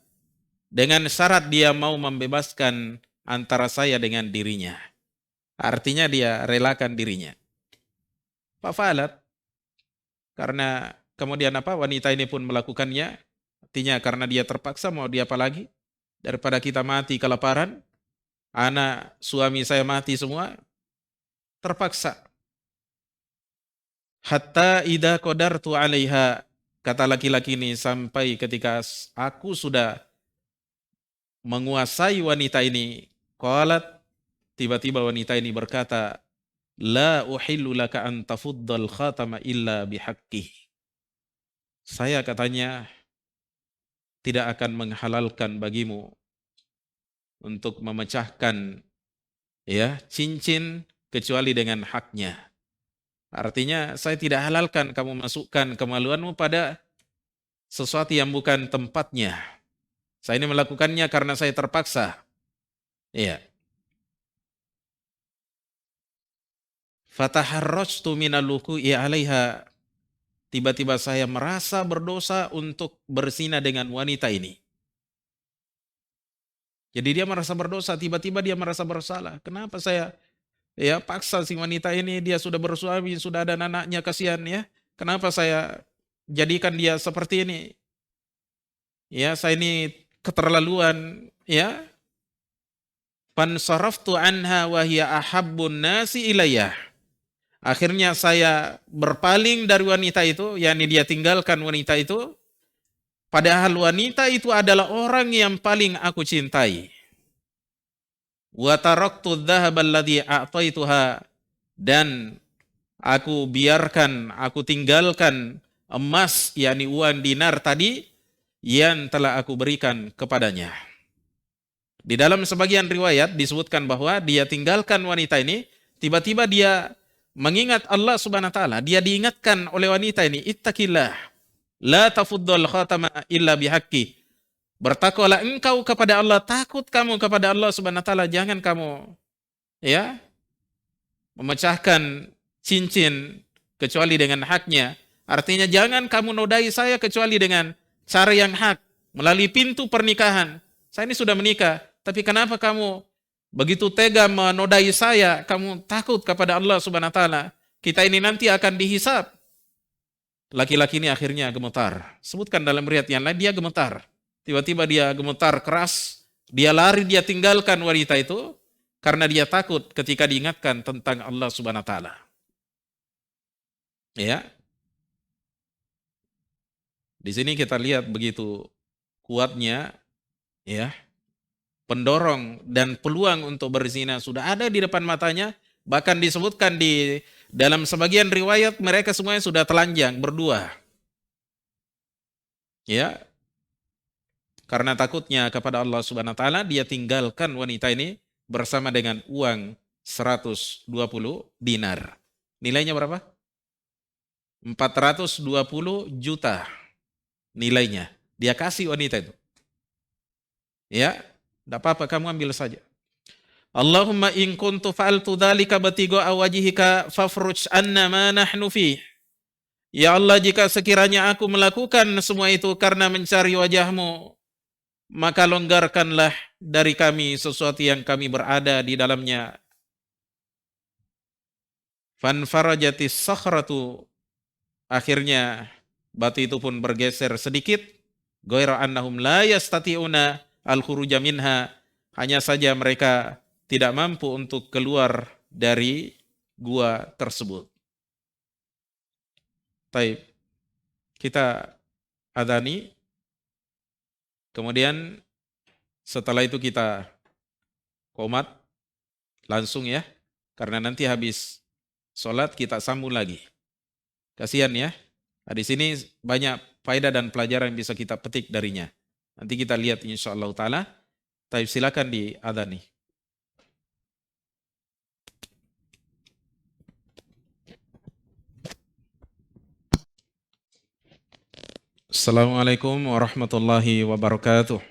Dengan syarat dia mau membebaskan antara saya dengan dirinya. Artinya dia relakan dirinya. Fafalat. Karena kemudian wanita ini pun melakukannya. Artinya karena dia terpaksa, mau dia apa lagi? Daripada kita mati kelaparan, anak suami saya mati semua, terpaksa. Hatta idza qadartu 'alaiha, kata laki-laki ini, sampai ketika aku sudah menguasai wanita ini, qalat, tiba-tiba wanita ini berkata, la uhillu laka an tafuddal khatama illa bihaqqih. Saya katanya tidak akan menghalalkan bagimu untuk memecahkan cincin kecuali dengan haknya. Artinya saya tidak halalkan kamu masukkan kemaluanmu pada sesuatu yang bukan tempatnya. Saya ini melakukannya karena saya terpaksa. Iya. Fataharrajtu minal luqu'i 'alaiha. Tiba-tiba saya merasa berdosa untuk berzina dengan wanita ini. Jadi dia merasa berdosa, tiba-tiba dia merasa bersalah. Kenapa saya paksa si wanita ini, dia sudah bersuami, sudah ada anaknya, kasihan ya. Kenapa saya jadikan dia seperti ini? Ya, saya ini keterlaluan, ya. Fansaraftu anha wa hiya ahabbun nasi ilayya. Akhirnya saya berpaling dari wanita itu, yakni dia tinggalkan wanita itu. Padahal wanita itu adalah orang yang paling aku cintai. Wa taraktu dzahaba alladhi a'taituha, dan aku tinggalkan emas, yakni uang dinar tadi yang telah aku berikan kepadanya. Di dalam sebagian riwayat disebutkan bahwa dia tinggalkan wanita ini, tiba-tiba dia mengingat Allah Subhanahu wa taala, dia diingatkan oleh wanita ini, ittaqillah, la tafuddal khatama illa bihaqqi. Bertakwalah engkau kepada Allah, takut kamu kepada Allah Subhanahu wa taala, jangan kamu memecahkan cincin kecuali dengan haknya. Artinya jangan kamu nodai saya kecuali dengan cara yang hak, melalui pintu pernikahan. Saya ini sudah menikah, tapi kenapa kamu begitu tega menodai saya? Kamu takut kepada Allah Subhanahu wa taala. Kita ini nanti akan dihisab. Laki-laki ini akhirnya gemetar. Sebutkan dalam riwayat yang lain, dia gemetar. Tiba-tiba dia gemetar keras, dia lari, dia tinggalkan wanita itu karena dia takut ketika diingatkan tentang Allah Subhanahu wa taala. Ya. Di sini kita lihat begitu kuatnya pendorong dan peluang untuk berzina sudah ada di depan matanya, bahkan disebutkan di dalam sebagian riwayat mereka semuanya sudah telanjang berdua. Ya. Karena takutnya kepada Allah Subhanahu wa taala, dia tinggalkan wanita ini bersama dengan uang 120 dinar. Nilainya berapa? 420 juta nilainya. Dia kasih wanita itu. Ya, tidak apa-apa, kamu ambil saja. Allahumma in kuntu fa'altu dzalika batigha wajhika fafruj anna ma nahnu fi. Ya Allah, jika sekiranya aku melakukan semua itu karena mencari wajahmu, maka longgarkanlah dari kami sesuatu yang kami berada di dalamnya. Fanfarajatis sakhratu, akhirnya batu itu pun bergeser sedikit. Ghaira annahum la yastati'una al-khuruja minha, hanya saja mereka tidak mampu untuk keluar dari gua tersebut. Baik, kita adani. Kemudian setelah itu kita qomat langsung ya, karena nanti habis sholat kita sambung lagi. Kasihan ya, Nah, di sini banyak faedah dan pelajaran yang bisa kita petik darinya. Nanti kita lihat insyaallah taala. Taib, silakan di adzan nih. Assalamualaikum warahmatullahi wabarakatuh.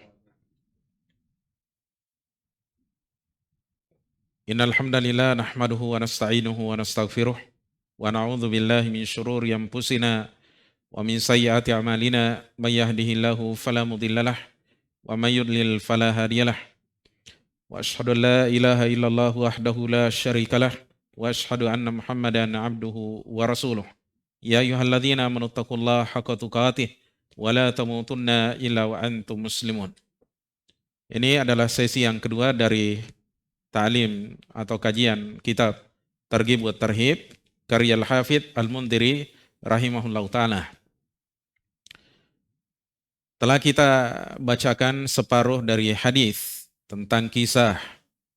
Innal hamdalillah nahmaduhu wa nasta'inuhu wa nastaghfiruh wa na'udzu billahi min syururi anfusina wa min sayyiati a'malina may yahdihillahu fala mudhillalah wa may yudlil fala hadiyalah wa asyhadu an la ilaha illallah wahdahu la syarikalah wa asyhadu anna Muhammadan abduhu wa rasuluh. Ya ayyuhalladzina amanu taqullaha haqqa tuqatih wa la tamutunna illa wa antum muslimun. Ini adalah sesi yang kedua dari ta'lim atau kajian kitab Targhib wa Tarhib karya Al-Hafidz Al-Mundhiri rahimahullahu taala. Telah kita bacakan separuh dari hadis tentang kisah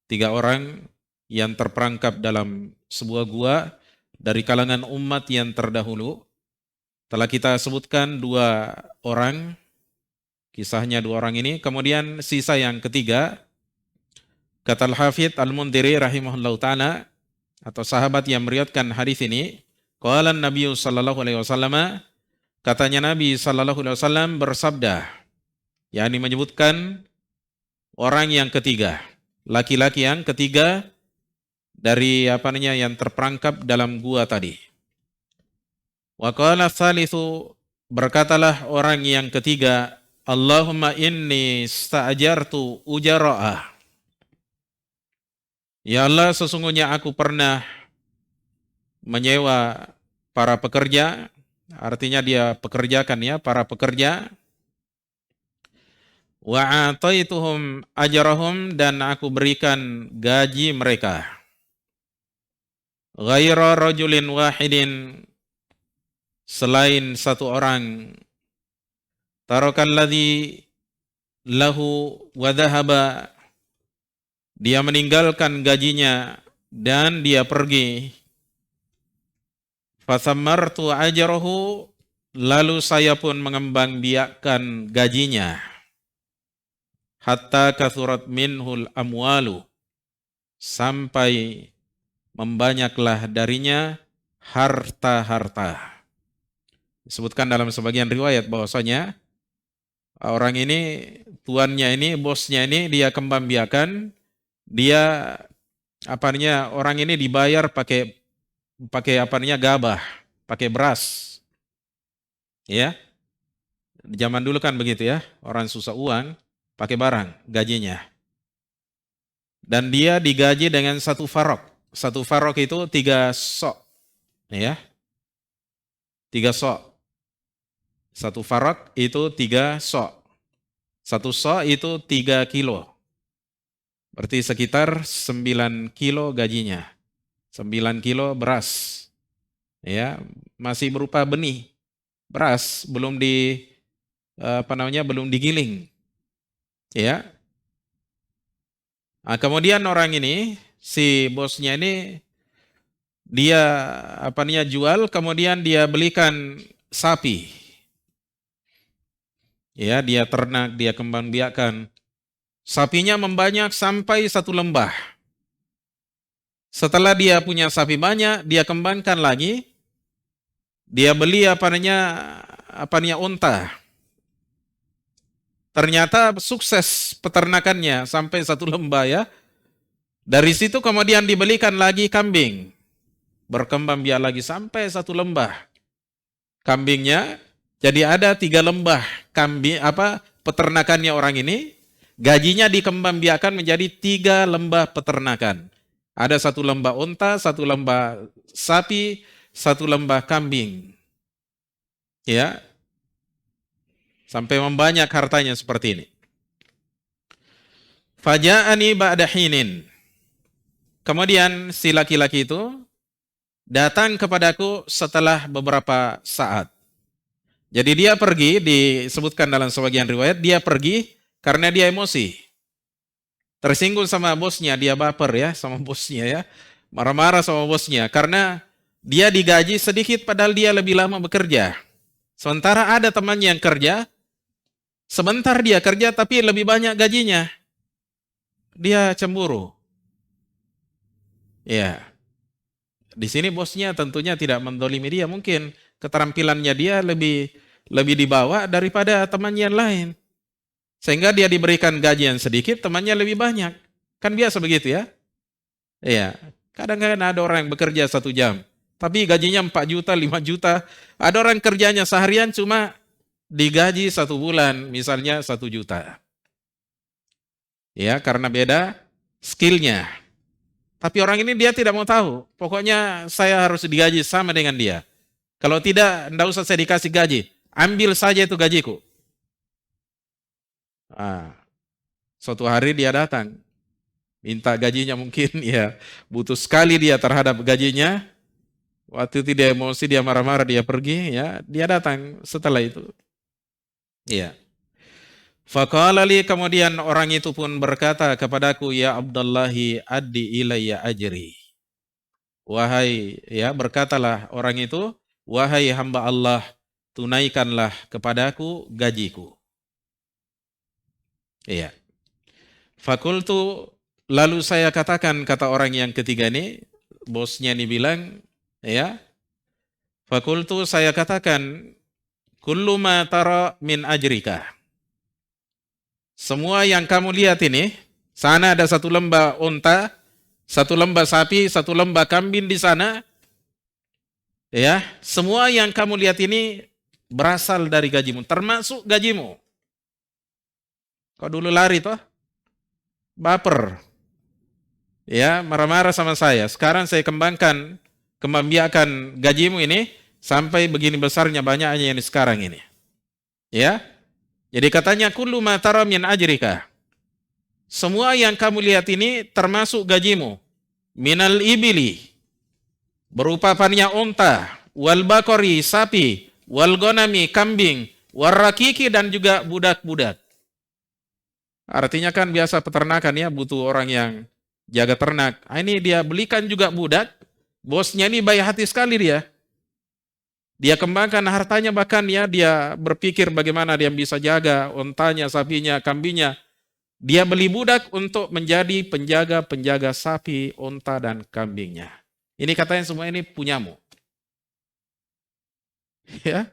3 orang yang terperangkap dalam sebuah gua dari kalangan umat yang terdahulu. Telah kita sebutkan 2 orang, kisahnya 2 orang ini. Kemudian sisa yang ketiga, kata Al-Hafidz Al-Mundhiri rahimahullahu taala, atau sahabat yang meriwayatkan hadis ini, qala Nabi sallallahu alaihi wasallam, katanya Nabi sallallahu alaihi wasallam bersabda, yakni menyebutkan orang yang ketiga, laki-laki yang ketiga dari yang terperangkap dalam gua tadi. Wa qala tsalitsu, berkatalah orang yang ketiga, Allahumma inni sta'jartu ujara'ah. Ya Allah, sesungguhnya aku pernah menyewa para pekerja, artinya dia pekerjakan ya, para pekerja. Wa ataituhum ajrahum, dan aku berikan gaji mereka. Ghaira rajulin wahidin, selain 1 orang. Tarakalladzi lahu wa dhahaba, dia meninggalkan gajinya dan dia pergi. Fathammartu ajrahu, lalu saya pun mengembangbiakkan gajinya. Hatta kathurat minhul amwalu, sampai membanyaklah darinya harta-harta. Disebutkan dalam sebagian riwayat bahwasanya orang ini, tuannya ini, bosnya ini, dia kembangbiakan. Dia orang ini dibayar pakai gabah, pakai beras. Ya. Zaman dulu kan begitu ya, orang susah uang pakai barang gajinya. Dan dia digaji dengan 1 farok. 1 farok itu 3 sok. Ya. 3 sok. 1 farok itu 3 sok. 1 sok itu 3 kilo. Berarti sekitar 9 kilo gajinya. 9 kilo beras. Ya, masih berupa benih. Beras belum belum digiling. Ya. Nah, kemudian orang ini, si bosnya ini, dia jual, kemudian dia belikan sapi. Ya, dia ternak, dia kembangbiakkan. Sapinya membanyak sampai 1 lembah. Setelah dia punya sapi banyak, dia kembangkan lagi. Dia beli unta. Ternyata sukses peternakannya sampai 1 lembah ya. Dari situ kemudian dibelikan lagi kambing. Berkembang biak lagi sampai 1 lembah kambingnya. Jadi ada 3 lembah kambing, peternakannya orang ini. Gajinya dikembangbiakkan menjadi 3 lembah peternakan. Ada 1 lembah unta, 1 lembah sapi, 1 lembah kambing. Ya. Sampai membanyak hartanya seperti ini. Faja'ani ba'da hinin. Kemudian si laki-laki itu datang kepadaku setelah beberapa saat. Jadi dia pergi, disebutkan dalam sebagian riwayat, dia pergi karena dia emosi. Tersinggung sama bosnya, dia baper ya sama bosnya ya. Marah-marah sama bosnya karena dia digaji sedikit padahal dia lebih lama bekerja. Sementara ada temannya yang kerja, sebentar dia kerja tapi lebih banyak gajinya. Dia cemburu. Ya, di sini bosnya tentunya tidak mendolimi dia. Mungkin keterampilannya dia lebih lebih dibawa daripada temannya yang lain. Sehingga dia diberikan gaji yang sedikit, temannya lebih banyak. Kan biasa begitu ya? Iya. Kadang-kadang ada orang yang bekerja 1 jam, tapi gajinya 4 juta, 5 juta. Ada orang kerjanya seharian cuma digaji 1 bulan, misalnya 1 juta. Ya, karena beda skillnya. Tapi orang ini dia tidak mau tahu. Pokoknya saya harus digaji sama dengan dia. Kalau tidak, enggak usah saya dikasih gaji. Ambil saja itu gajiku. Ah, suatu hari dia datang, minta gajinya mungkin ya butuh sekali dia terhadap gajinya. Waktu itu dia emosi, dia marah-marah, dia pergi, ya, dia datang setelah itu. Iya. Faqala li, kemudian orang itu pun berkata kepadaku, ya Abdullahi addi ilayya ajri. Wahai, ya, berkatalah orang itu, wahai hamba Allah, tunaikanlah kepadaku gajiku. Iya. Fakultu, lalu saya katakan, kata orang yang ketiga ini, bosnya ini bilang, ya, fakultu, saya katakan, kullu ma tara min ajrika. Semua yang kamu lihat ini, sana ada 1 lembah unta, 1 lembah sapi, 1 lembah kambing di sana, ya, semua yang kamu lihat ini berasal dari gajimu, termasuk gajimu. Kau dulu lari toh, baper, ya, marah-marah sama saya. Sekarang saya kembang biakan gajimu ini sampai begini besarnya, banyaknya yang sekarang ini. Ya. Jadi katanya kullu ma tara min ajrika. Semua yang kamu lihat ini termasuk gajimu. Minal ibili, berupa pannya unta, wal bakori, sapi, wal gonami, kambing, warrakiki, dan juga budak-budak. Artinya kan biasa peternakan ya, butuh orang yang jaga ternak. Ini dia belikan juga budak. Bosnya ini baik hati sekali dia. Dia kembangkan hartanya, bahkan ya dia berpikir bagaimana dia bisa jaga untanya, sapinya, kambingnya. Dia beli budak untuk menjadi penjaga-penjaga sapi, unta, dan kambingnya. Ini katanya semua ini punyamu. Ya,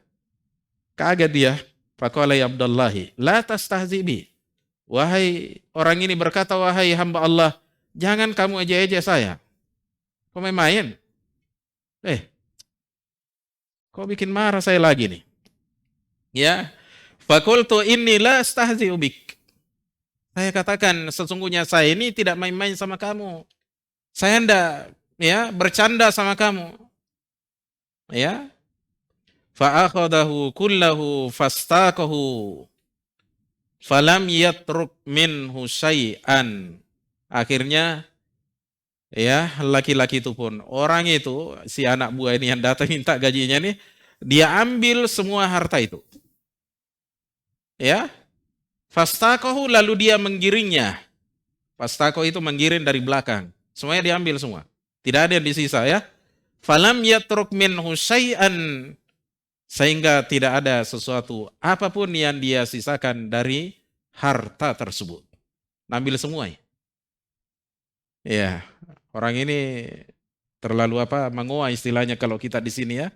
kaget dia. Faqala ya Abdullahi, la tastahzibi. Wahai orang ini berkata, wahai hamba Allah, jangan kamu ejek-ejek saya. Kau main-main? Kau bikin marah saya lagi nih. Ya. Fakultu inni la astahzi'u bik. Saya katakan sesungguhnya saya ini tidak main-main sama kamu. Saya hendak ya bercanda sama kamu. Ya. Fa akhadahu kullahu fastaqahu falam yatruk minhu syai'an. Akhirnya ya laki-laki itu pun, orang itu, si anak buah ini yang datang minta gajinya nih, dia ambil semua harta itu. Ya. Fastaqahu, lalu dia menggiringnya. Fastaqahu itu menggiring dari belakang. Semuanya diambil semua. Tidak ada yang disisa ya. Falam yatruk minhu syai'an, sehingga tidak ada sesuatu apapun yang dia sisakan dari harta tersebut. Ambil semua. Ya, orang ini terlalu mengoa istilahnya kalau kita di sini ya.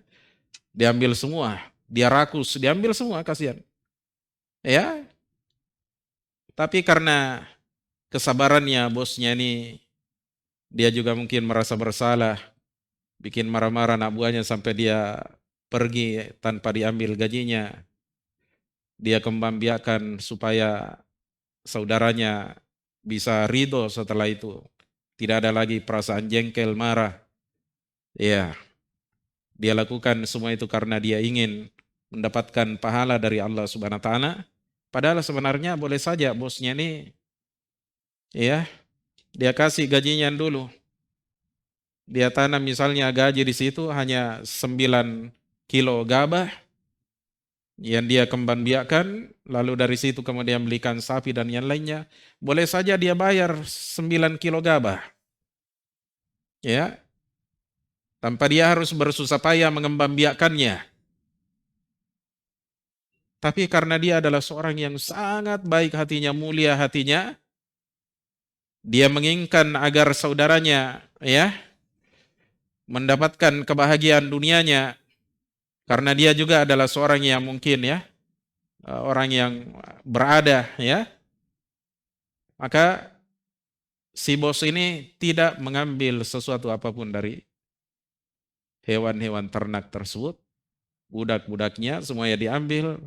Diambil semua, dia rakus, diambil semua, kasihan. Ya. Tapi karena kesabarannya bosnya ini, dia juga mungkin merasa bersalah, bikin marah-marah anak buahnya sampai dia pergi tanpa diambil gajinya. Dia kembang-biakan supaya saudaranya bisa ridho setelah itu. Tidak ada lagi perasaan jengkel, marah. Ya, dia lakukan semua itu karena dia ingin mendapatkan pahala dari Allah Subhanahu wa taala. Padahal sebenarnya boleh saja bosnya ini ya, dia kasih gajinya dulu. Dia tanam misalnya gaji di situ hanya 9 kilo gabah yang dia kembang biakan, lalu dari situ kemudian belikan sapi dan yang lainnya. Boleh saja dia bayar 9 kilo gabah. Ya, tanpa dia harus bersusah payah mengembang biakannya. Tapi karena dia adalah seorang yang sangat baik hatinya, mulia hatinya, dia menginginkan agar saudaranya ya mendapatkan kebahagiaan dunianya, karena dia juga adalah seorang yang mungkin ya orang yang berada ya, maka si bos ini tidak mengambil sesuatu apapun dari hewan-hewan ternak tersebut, budak-budaknya semuanya diambil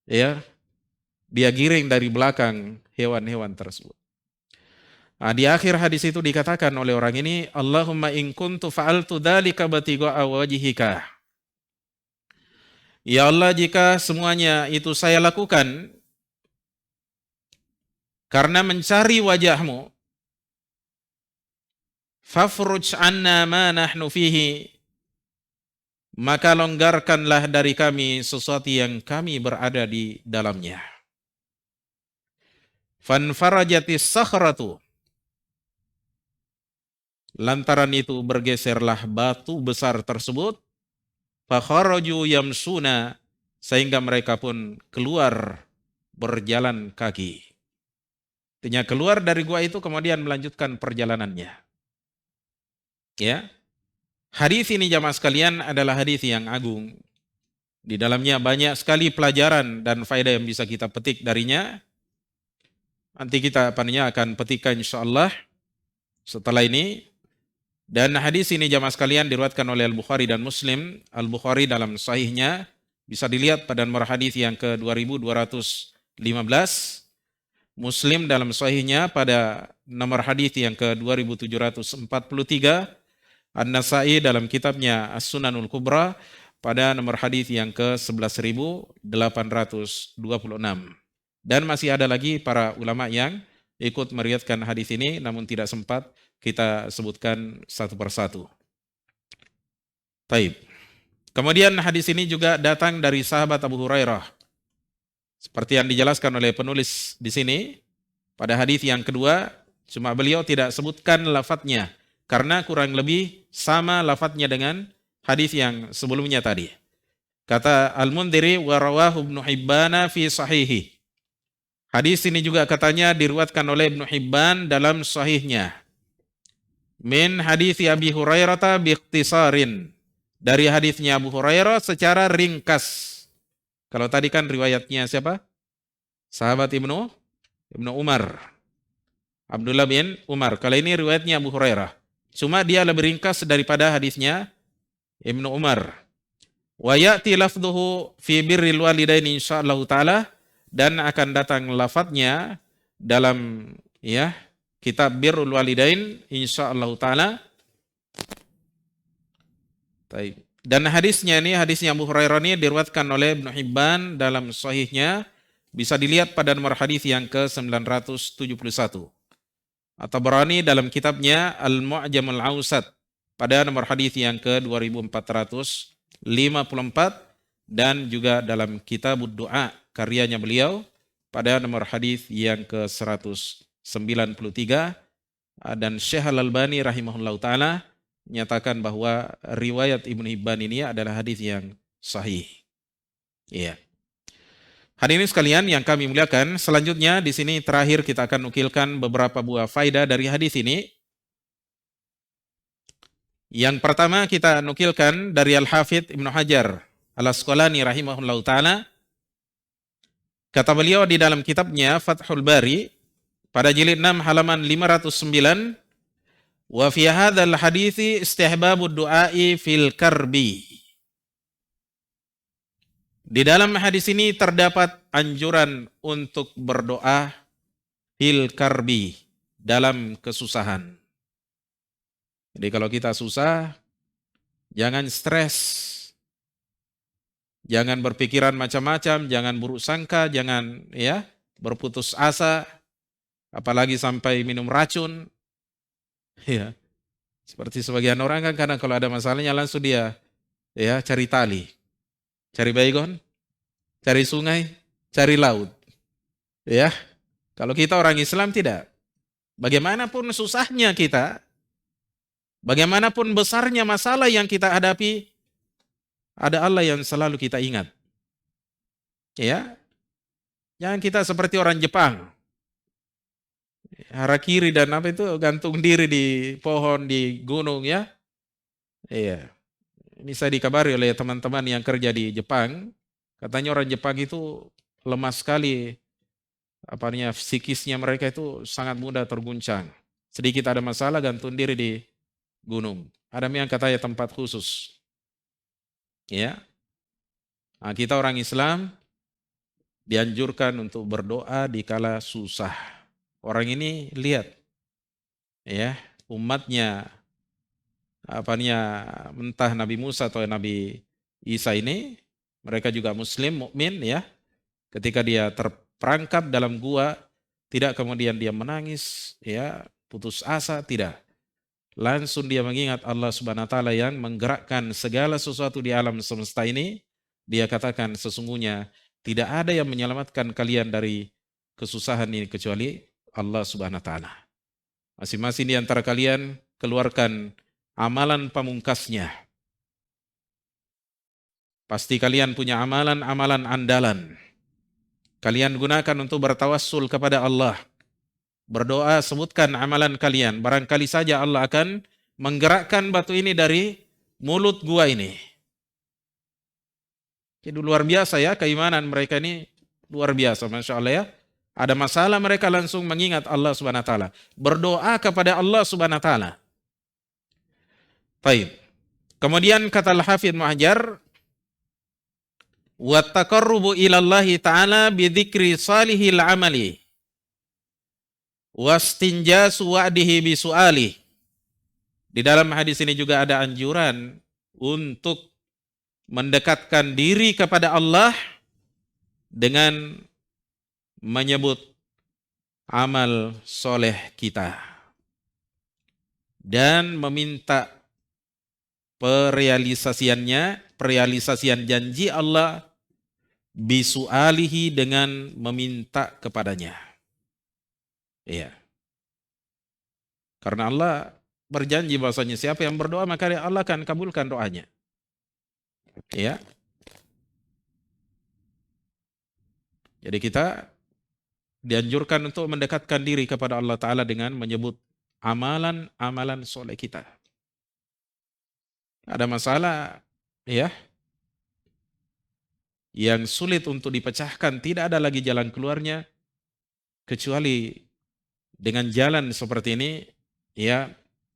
ya, dia giring dari belakang hewan-hewan tersebut. Nah, di akhir hadis itu dikatakan oleh orang ini, Allahumma in kuntu fa'altu dzalika batigha'a wajhika. Ya Allah, jika semuanya itu saya lakukan karena mencari wajahmu, fafruj anna ma nahnu fihi, maka longgarkanlah dari kami sesuatu yang kami berada di dalamnya. Fanfarajatis sakhratu, lantaran itu bergeserlah batu besar tersebut, fakharaju yamsuna, sehingga mereka pun keluar berjalan kaki. Artinya keluar dari gua itu kemudian melanjutkan perjalanannya. Ya. Hadis ini jamaah sekalian adalah hadis yang agung. Di dalamnya banyak sekali pelajaran dan faedah yang bisa kita petik darinya. Nanti kita akan petikkan insyaallah setelah ini. Dan hadis ini jamaah sekalian diriwayatkan oleh Al-Bukhari dan Muslim. Al-Bukhari dalam sahihnya bisa dilihat pada nomor hadis yang ke-2215. Muslim dalam sahihnya pada nomor hadis yang ke-2743. An-Nasa'i dalam kitabnya As-Sunanul Kubra pada nomor hadis yang ke-11.826. Dan masih ada lagi para ulama yang ikut meriwayatkan hadis ini namun tidak sempat kita sebutkan satu persatu. Taib. Kemudian hadis ini juga datang dari sahabat Abu Hurairah. Seperti yang dijelaskan oleh penulis di sini, pada hadis yang kedua, cuma beliau tidak sebutkan lafadznya, karena kurang lebih sama lafadznya dengan hadis yang sebelumnya tadi. Kata Al-Mundhiri, wa rawahu Ibnu Hibban fi sahihi. Hadis ini juga katanya diriwayatkan oleh Ibnu Hibban dalam sahihnya. Min hadis Abi Hurairah biikhtisarin. Dari hadisnya Abu Hurairah secara ringkas. Kalau tadi kan riwayatnya siapa? Sahabat Ibnu Umar. Abdullah bin Umar. Kalau ini riwayatnya Abu Hurairah. Cuma dia lebih ringkas daripada hadisnya Ibnu Umar. Wa ya'ti lafdhuhu fi birril walidaini insyaallah taala, dan akan datang lafadznya dalam ya kitab Birrul Walidain insyaallah taala. Dan hadisnya Abu Hurairah ini diriwayatkan oleh Ibnu Hibban dalam sahihnya, bisa dilihat pada nomor hadis yang ke-971. At-Tabarani dalam kitabnya Al-Mu'jamul Awsat pada nomor hadis yang ke-2454, dan juga dalam Kitabud Du'a karyanya beliau pada nomor hadis yang ke-193, dan Syekh Al-Albani rahimahullah taala menyatakan bahwa riwayat Ibnu Hibban ini adalah hadis yang sahih. Iya. Hadirin sekalian yang kami muliakan, selanjutnya di sini terakhir kita akan nukilkan beberapa buah faedah dari hadis ini. Yang pertama kita nukilkan dari Al-Hafidz Ibnu Hajar Al-Asqalani rahimahullah ta'ala. Kata beliau di dalam kitabnya Fathul Bari pada jilid 6 halaman 509, wa fi hadzal hadithi istihbabud du'ai fil karbi. Di dalam hadis ini terdapat anjuran untuk berdoa fil karbi, dalam kesusahan. Jadi kalau kita susah, jangan stres, jangan berpikiran macam-macam, jangan buruk sangka, jangan ya berputus asa, apalagi sampai minum racun. Ya. Seperti sebagian orang kan kadang kalau ada masalahnya langsung dia ya cari tali, cari baygon, cari sungai, cari laut. Ya. Kalau kita orang Islam tidak. Bagaimanapun susahnya kita, bagaimanapun besarnya masalah yang kita hadapi, ada Allah yang selalu kita ingat. Ya, jangan kita seperti orang Jepang. Harakiri dan apa itu gantung diri di pohon di gunung ya. Iya. Ini saya dikabari oleh teman-teman yang kerja di Jepang, katanya orang Jepang itu lemah sekali, apanya psikisnya mereka itu sangat mudah terguncang. Sedikit ada masalah gantung diri di gunung. Ada yang katanya tempat khusus. Ya. Nah, kita orang Islam dianjurkan untuk berdoa di kala susah. Orang ini lihat ya, umatnya apanya entah Nabi Musa atau Nabi Isa ini, mereka juga muslim, mukmin ya. Ketika dia terperangkap dalam gua, tidak kemudian dia menangis, ya, putus asa, tidak. Langsung dia mengingat Allah Subhanahu wa taala yang menggerakkan segala sesuatu di alam semesta ini. Dia katakan sesungguhnya tidak ada yang menyelamatkan kalian dari kesusahan ini kecuali Allah Subhanahu wa taala. Masing-masing di antara kalian keluarkan amalan pamungkasnya. Pasti kalian punya amalan-amalan andalan. Kalian gunakan untuk bertawassul kepada Allah. Berdoa, sebutkan amalan kalian. Barangkali saja Allah akan menggerakkan batu ini dari mulut gua ini. Jadi luar biasa ya, keimanan mereka ini luar biasa, Masya Allah ya. Ada masalah mereka langsung mengingat Allah Subhanahu wa taala. Berdoa kepada Allah Subhanahu wa taala. Baik. Kemudian kata Al-Hafidz Muhajar, wa taqarrubu ilallahi ta'ala bidzikri salihil amali wastinjasu wa'dihi bisu'ali. Di dalam hadis ini juga ada anjuran untuk mendekatkan diri kepada Allah dengan menyebut amal soleh kita dan meminta perealisasian janji Allah bisu'alihi dengan meminta kepadanya. Iya. Karena Allah berjanji bahwasanya siapa yang berdoa maka Allah akan kabulkan doanya. Iya. Jadi kita dianjurkan untuk mendekatkan diri kepada Allah Ta'ala dengan menyebut amalan-amalan soleh kita. Ada masalah ya yang sulit untuk dipecahkan, tidak ada lagi jalan keluarnya kecuali dengan jalan seperti ini, ya,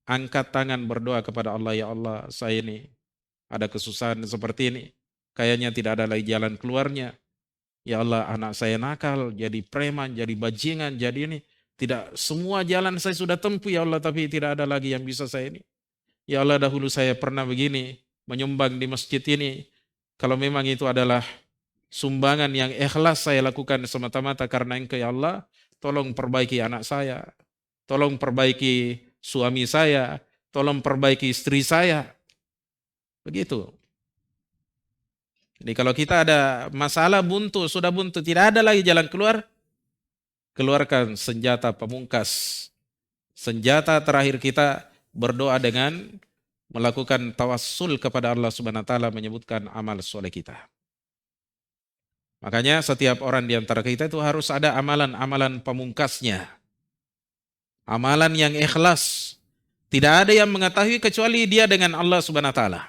angkat tangan berdoa kepada Allah, ya Allah, saya ini ada kesusahan seperti ini, kayaknya tidak ada lagi jalan keluarnya. Ya Allah, anak saya nakal, jadi preman, jadi bajingan, jadi ini, tidak, semua jalan saya sudah tempuh ya Allah, tapi tidak ada lagi yang bisa saya ini. Ya Allah, dahulu saya pernah begini, menyumbang di masjid ini, kalau memang itu adalah sumbangan yang ikhlas saya lakukan semata-mata karena Engkau ya Allah, tolong perbaiki anak saya, tolong perbaiki suami saya, tolong perbaiki istri saya. Begitu. Jadi kalau kita ada masalah buntu, sudah buntu, tidak ada lagi jalan keluar, keluarkan senjata pamungkas. Senjata terakhir kita berdoa dengan melakukan tawassul kepada Allah Subhanahu wa taala, menyebutkan amal soleh kita. Makanya setiap orang di antara kita itu harus ada amalan-amalan pamungkasnya. Amalan yang ikhlas. Tidak ada yang mengetahui kecuali dia dengan Allah Subhanahu wa taala.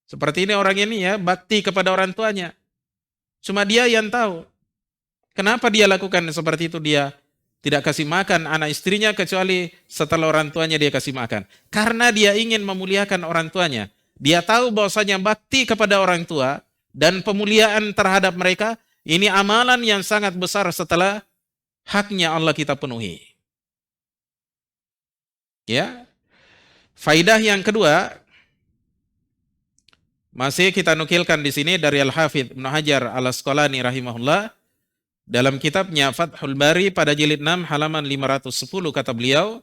Seperti ini orang ini ya, bakti kepada orang tuanya. Cuma dia yang tahu. Kenapa dia lakukan seperti itu? Dia tidak kasih makan anak istrinya kecuali setelah orang tuanya dia kasih makan. Karena dia ingin memuliakan orang tuanya. Dia tahu bahwasanya bakti kepada orang tua dan pemuliaan terhadap mereka, ini amalan yang sangat besar setelah haknya Allah kita penuhi. Ya. Faidah yang kedua, masih kita nukilkan di sini dari Al-Hafidz Ibnu Hajar Al-Asqalani rahimahullah, dalam kitabnya Fathul Bari pada jilid 6 halaman 510 kata beliau,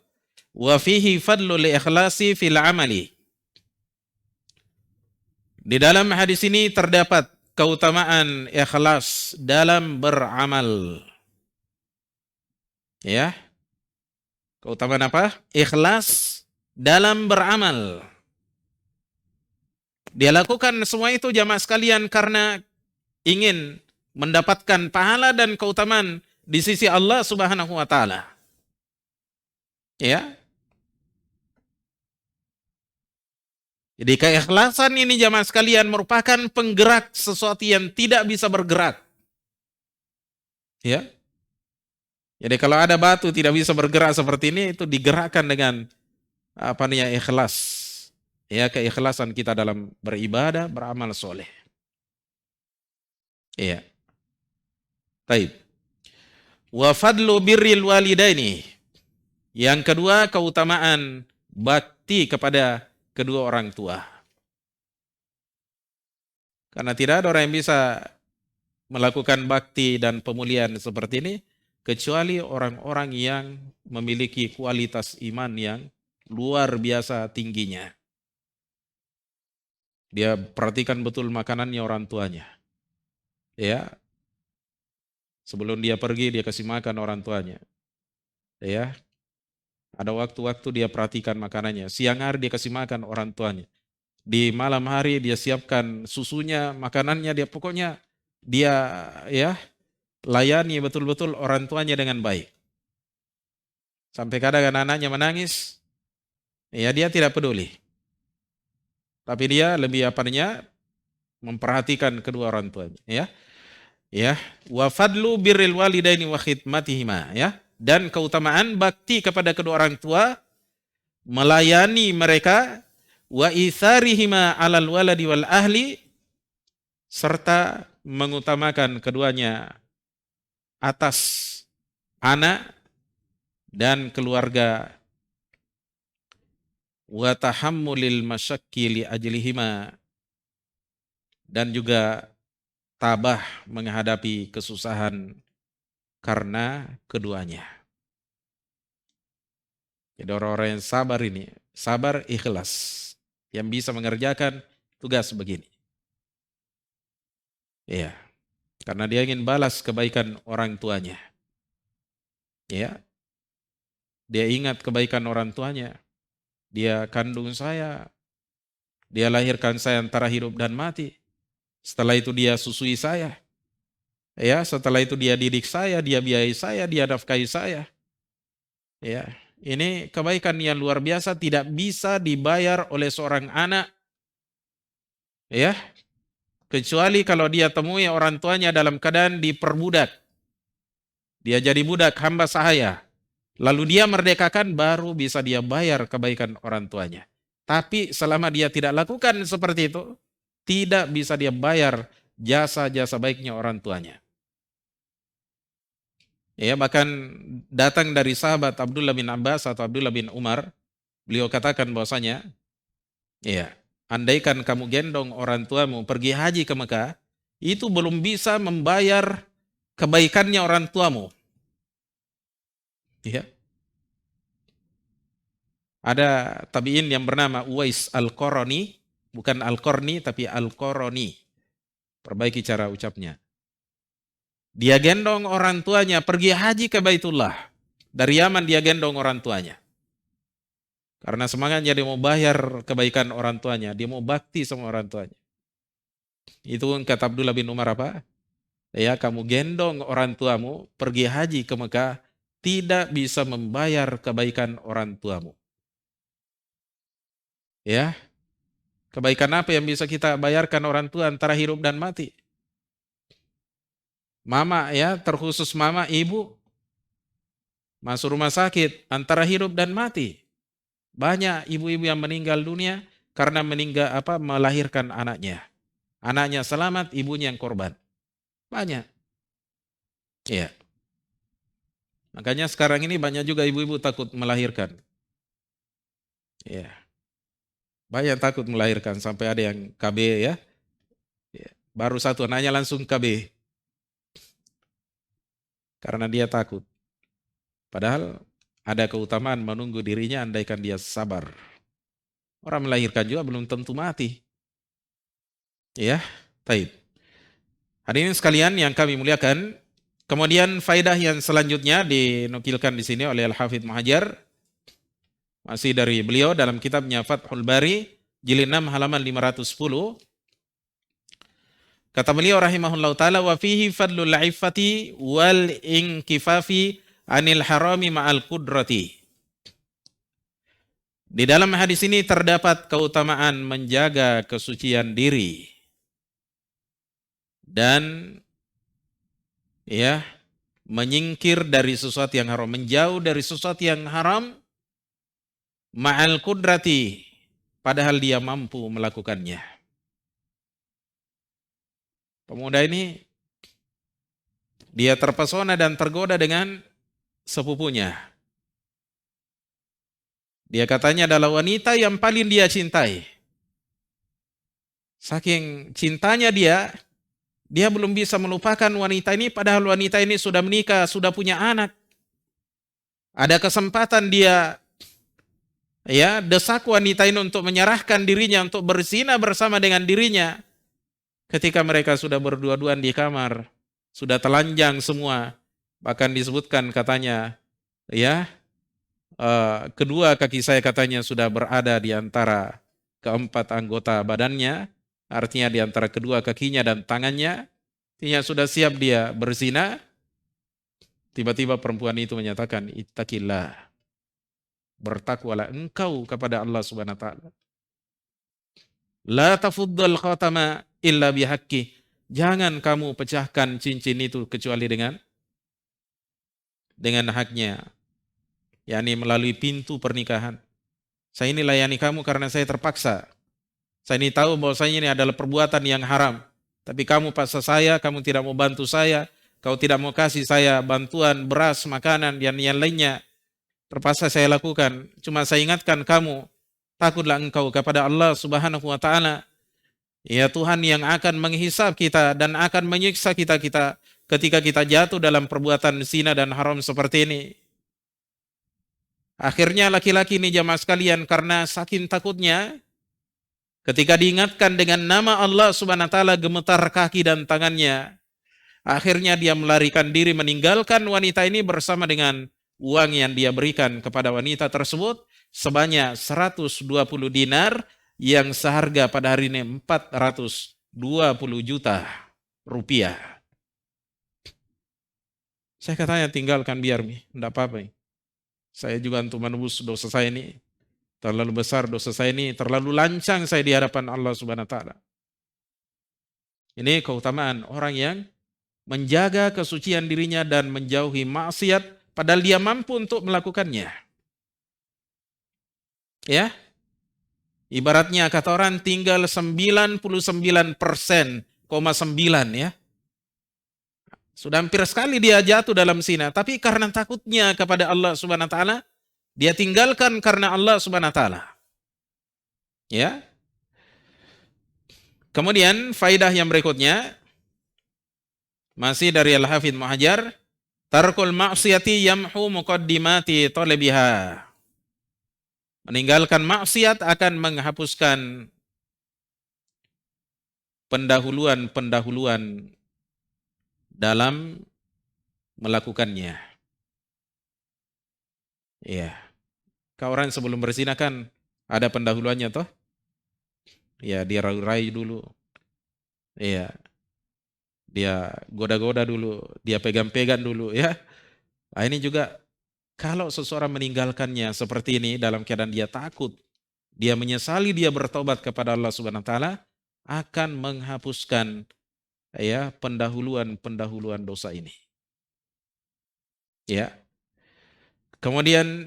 wa fihi fadlul ikhlasi fil amali. Di dalam hadis ini terdapat keutamaan ikhlas dalam beramal. Ya. Keutamaan apa? Ikhlas dalam beramal. Dia lakukan semua itu jamaah sekalian karena ingin mendapatkan pahala dan keutamaan di sisi Allah Subhanahu wa taala. Ya. Jadi keikhlasan ini jamaah sekalian merupakan penggerak sesuatu yang tidak bisa bergerak. Ya. Jadi kalau ada batu tidak bisa bergerak seperti ini, itu digerakkan dengan apa namanya, ikhlas. Ya, keikhlasan kita dalam beribadah, beramal soleh. Iya. Baik. Wa fadlu birril walidaini. Yang kedua, keutamaan bakti kepada kedua orang tua. Karena tidak ada orang yang bisa melakukan bakti dan pemulihan seperti ini kecuali orang-orang yang memiliki kualitas iman yang luar biasa tingginya. Dia perhatikan betul makanannya orang tuanya. Ya. Sebelum dia pergi dia kasih makan orang tuanya. Ya. Ada waktu-waktu dia perhatikan makanannya. Siang hari dia kasih makan orang tuanya. Di malam hari dia siapkan susunya, makanannya, dia pokoknya dia ya layani betul-betul orang tuanya dengan baik. Sampai kadang anaknya menangis, ya dia tidak peduli. Tapi dia lebih memperhatikan kedua orang tuanya, ya. Ya, wa fadlu birril walidaini wa khidmatihima, ya. Dan keutamaan bakti kepada kedua orang tua, melayani mereka, wa itharihima alal waladi wal ahli, serta mengutamakan keduanya atas anak dan keluarga, wa tahammulil masyakki li ajlihima, dan juga tabah menghadapi kesusahan karena keduanya. Jadi orang-orang yang sabar ini, sabar ikhlas, yang bisa mengerjakan tugas begini. Iya, karena dia ingin balas kebaikan orang tuanya. Ya, dia ingat kebaikan orang tuanya. Dia kandung saya, dia lahirkan saya antara hidup dan mati. Setelah itu dia susui saya. Ya, setelah itu dia didik saya, dia biayai saya, dia nafkahi saya. Ya, ini kebaikan yang luar biasa, tidak bisa dibayar oleh seorang anak. Ya, kecuali kalau dia temui orang tuanya dalam keadaan diperbudak. Dia jadi budak, hamba sahaya. Lalu dia merdekakan, baru bisa dia bayar kebaikan orang tuanya. Tapi selama dia tidak lakukan seperti itu, tidak bisa dia bayar jasa-jasa baiknya orang tuanya. Ya, bahkan datang dari sahabat Abdullah bin Abbas atau Abdullah bin Umar, beliau katakan bahwasanya, ya, andaikan kamu gendong orang tuamu pergi haji ke Mekah, itu belum bisa membayar kebaikannya orang tuamu. Ya. Ada tabi'in yang bernama Uwais Al-Qarani, bukan Al-Qarni tapi Al-Qarani. Perbaiki cara ucapnya. Dia gendong orang tuanya pergi haji ke Baitullah. Dari Yaman dia gendong orang tuanya. Karena semangatnya dia mau bayar kebaikan orang tuanya, dia mau bakti sama orang tuanya. Itu kata Abdullah bin Umar apa? Ya, kamu gendong orang tuamu pergi haji ke Mekah, tidak bisa membayar kebaikan orang tuamu. Ya, kebaikan apa yang bisa kita bayarkan orang tua antara hidup dan mati? Mama, ya, terkhusus mama, ibu, masuk rumah sakit antara hidup dan mati. Banyak ibu-ibu yang meninggal dunia karena melahirkan anaknya. Anaknya selamat, ibunya yang korban. Banyak. Iya. Makanya sekarang ini banyak juga ibu-ibu takut melahirkan. Iya. Banyak takut melahirkan, sampai ada yang KB, ya. Iya. Baru satu anaknya langsung KB. Karena dia takut. Padahal ada keutamaan menunggu dirinya andaikan dia sabar. Orang melahirkan juga belum tentu mati. Ya, baik. Hadirin sekalian yang kami muliakan, kemudian faedah yang selanjutnya dinukilkan di sini oleh Al-Hafidz Muhajir, masih dari beliau dalam kitabnya Fathul Bari, jilid 6 halaman 510. Kata beliau rahimahullahu taala, wa fihi fadlul iffati wal inkifafi anil harami ma'al qudrati. Di dalam hadis ini terdapat keutamaan menjaga kesucian diri dan ya menyingkir dari sesuatu yang haram, menjauh dari sesuatu yang haram ma'al qudrati, padahal dia mampu melakukannya. Pemuda ini dia terpesona dan tergoda dengan sepupunya. Dia katanya adalah wanita yang paling dia cintai. Saking cintanya dia belum bisa melupakan wanita ini, padahal wanita ini sudah menikah, sudah punya anak. Ada kesempatan dia desak wanita ini untuk menyerahkan dirinya, untuk berzina bersama dengan dirinya. Ketika mereka sudah berdua-duaan di kamar, sudah telanjang semua, bahkan disebutkan katanya, kedua kaki saya katanya sudah berada di antara keempat anggota badannya, artinya di antara kedua kakinya dan tangannya, artinya sudah siap dia berzina. Tiba-tiba perempuan itu menyatakan, ittaqillah, bertakwalah engkau kepada Allah Subhanahu wa taala. La tafuddal khatama illa bihaqqi. Jangan kamu pecahkan cincin itu kecuali dengan haknya, yakni melalui pintu pernikahan. Saya ini layani kamu karena saya terpaksa. Saya ini tahu bahwasanya ini adalah perbuatan yang haram, tapi kamu paksa saya, kamu tidak mau bantu saya, kau tidak mau kasih saya bantuan beras, makanan, dan yang lainnya. Terpaksa saya lakukan. Cuma saya ingatkan kamu, takutlah engkau kepada Allah Subhanahu wa taala. Ya Tuhan yang akan menghisab kita dan akan menyiksa kita ketika kita jatuh dalam perbuatan zina dan haram seperti ini. Akhirnya laki-laki ini jamaah sekalian, karena saking takutnya, ketika diingatkan dengan nama Allah Subhanahu wa taala, gemetar kaki dan tangannya. Akhirnya dia melarikan diri, meninggalkan wanita ini bersama dengan uang yang dia berikan kepada wanita tersebut sebanyak 120 dinar yang seharga pada hari ini 420 juta rupiah. Saya katanya tinggalkan biar tidak apa-apa. Saya juga untuk menebus dosa saya ini. Terlalu besar dosa saya ini, terlalu lancang saya di hadapan Allah Subhanahu wa taala. Ini keutamaan orang yang menjaga kesucian dirinya dan menjauhi maksiat padahal dia mampu untuk melakukannya. Ya. Ibaratnya kata orang tinggal 99,9% ya. Sudah hampir sekali dia jatuh dalam zina, tapi karena takutnya kepada Allah Subhanahu wa taala, dia tinggalkan karena Allah Subhanahu wa taala. Ya. Kemudian faidah yang berikutnya masih dari Al-Hafidz Ibnu Hajar, tarkul ma'siyati yamhu muqaddimati talabiha. Meninggalkan maksiat akan menghapuskan pendahuluan-pendahuluan dalam melakukannya. Ya. Kalau orang sebelum berzina kan ada pendahuluannya toh? Ya, dia rayu-rayu dulu. Ya. Dia goda-goda dulu, dia pegang-pegang dulu ya. Nah, ini juga kalau seseorang meninggalkannya seperti ini dalam keadaan dia takut, dia menyesali, dia bertobat kepada Allah Subhanahu wa taala, akan menghapuskan pendahuluan dosa ini. Ya. Kemudian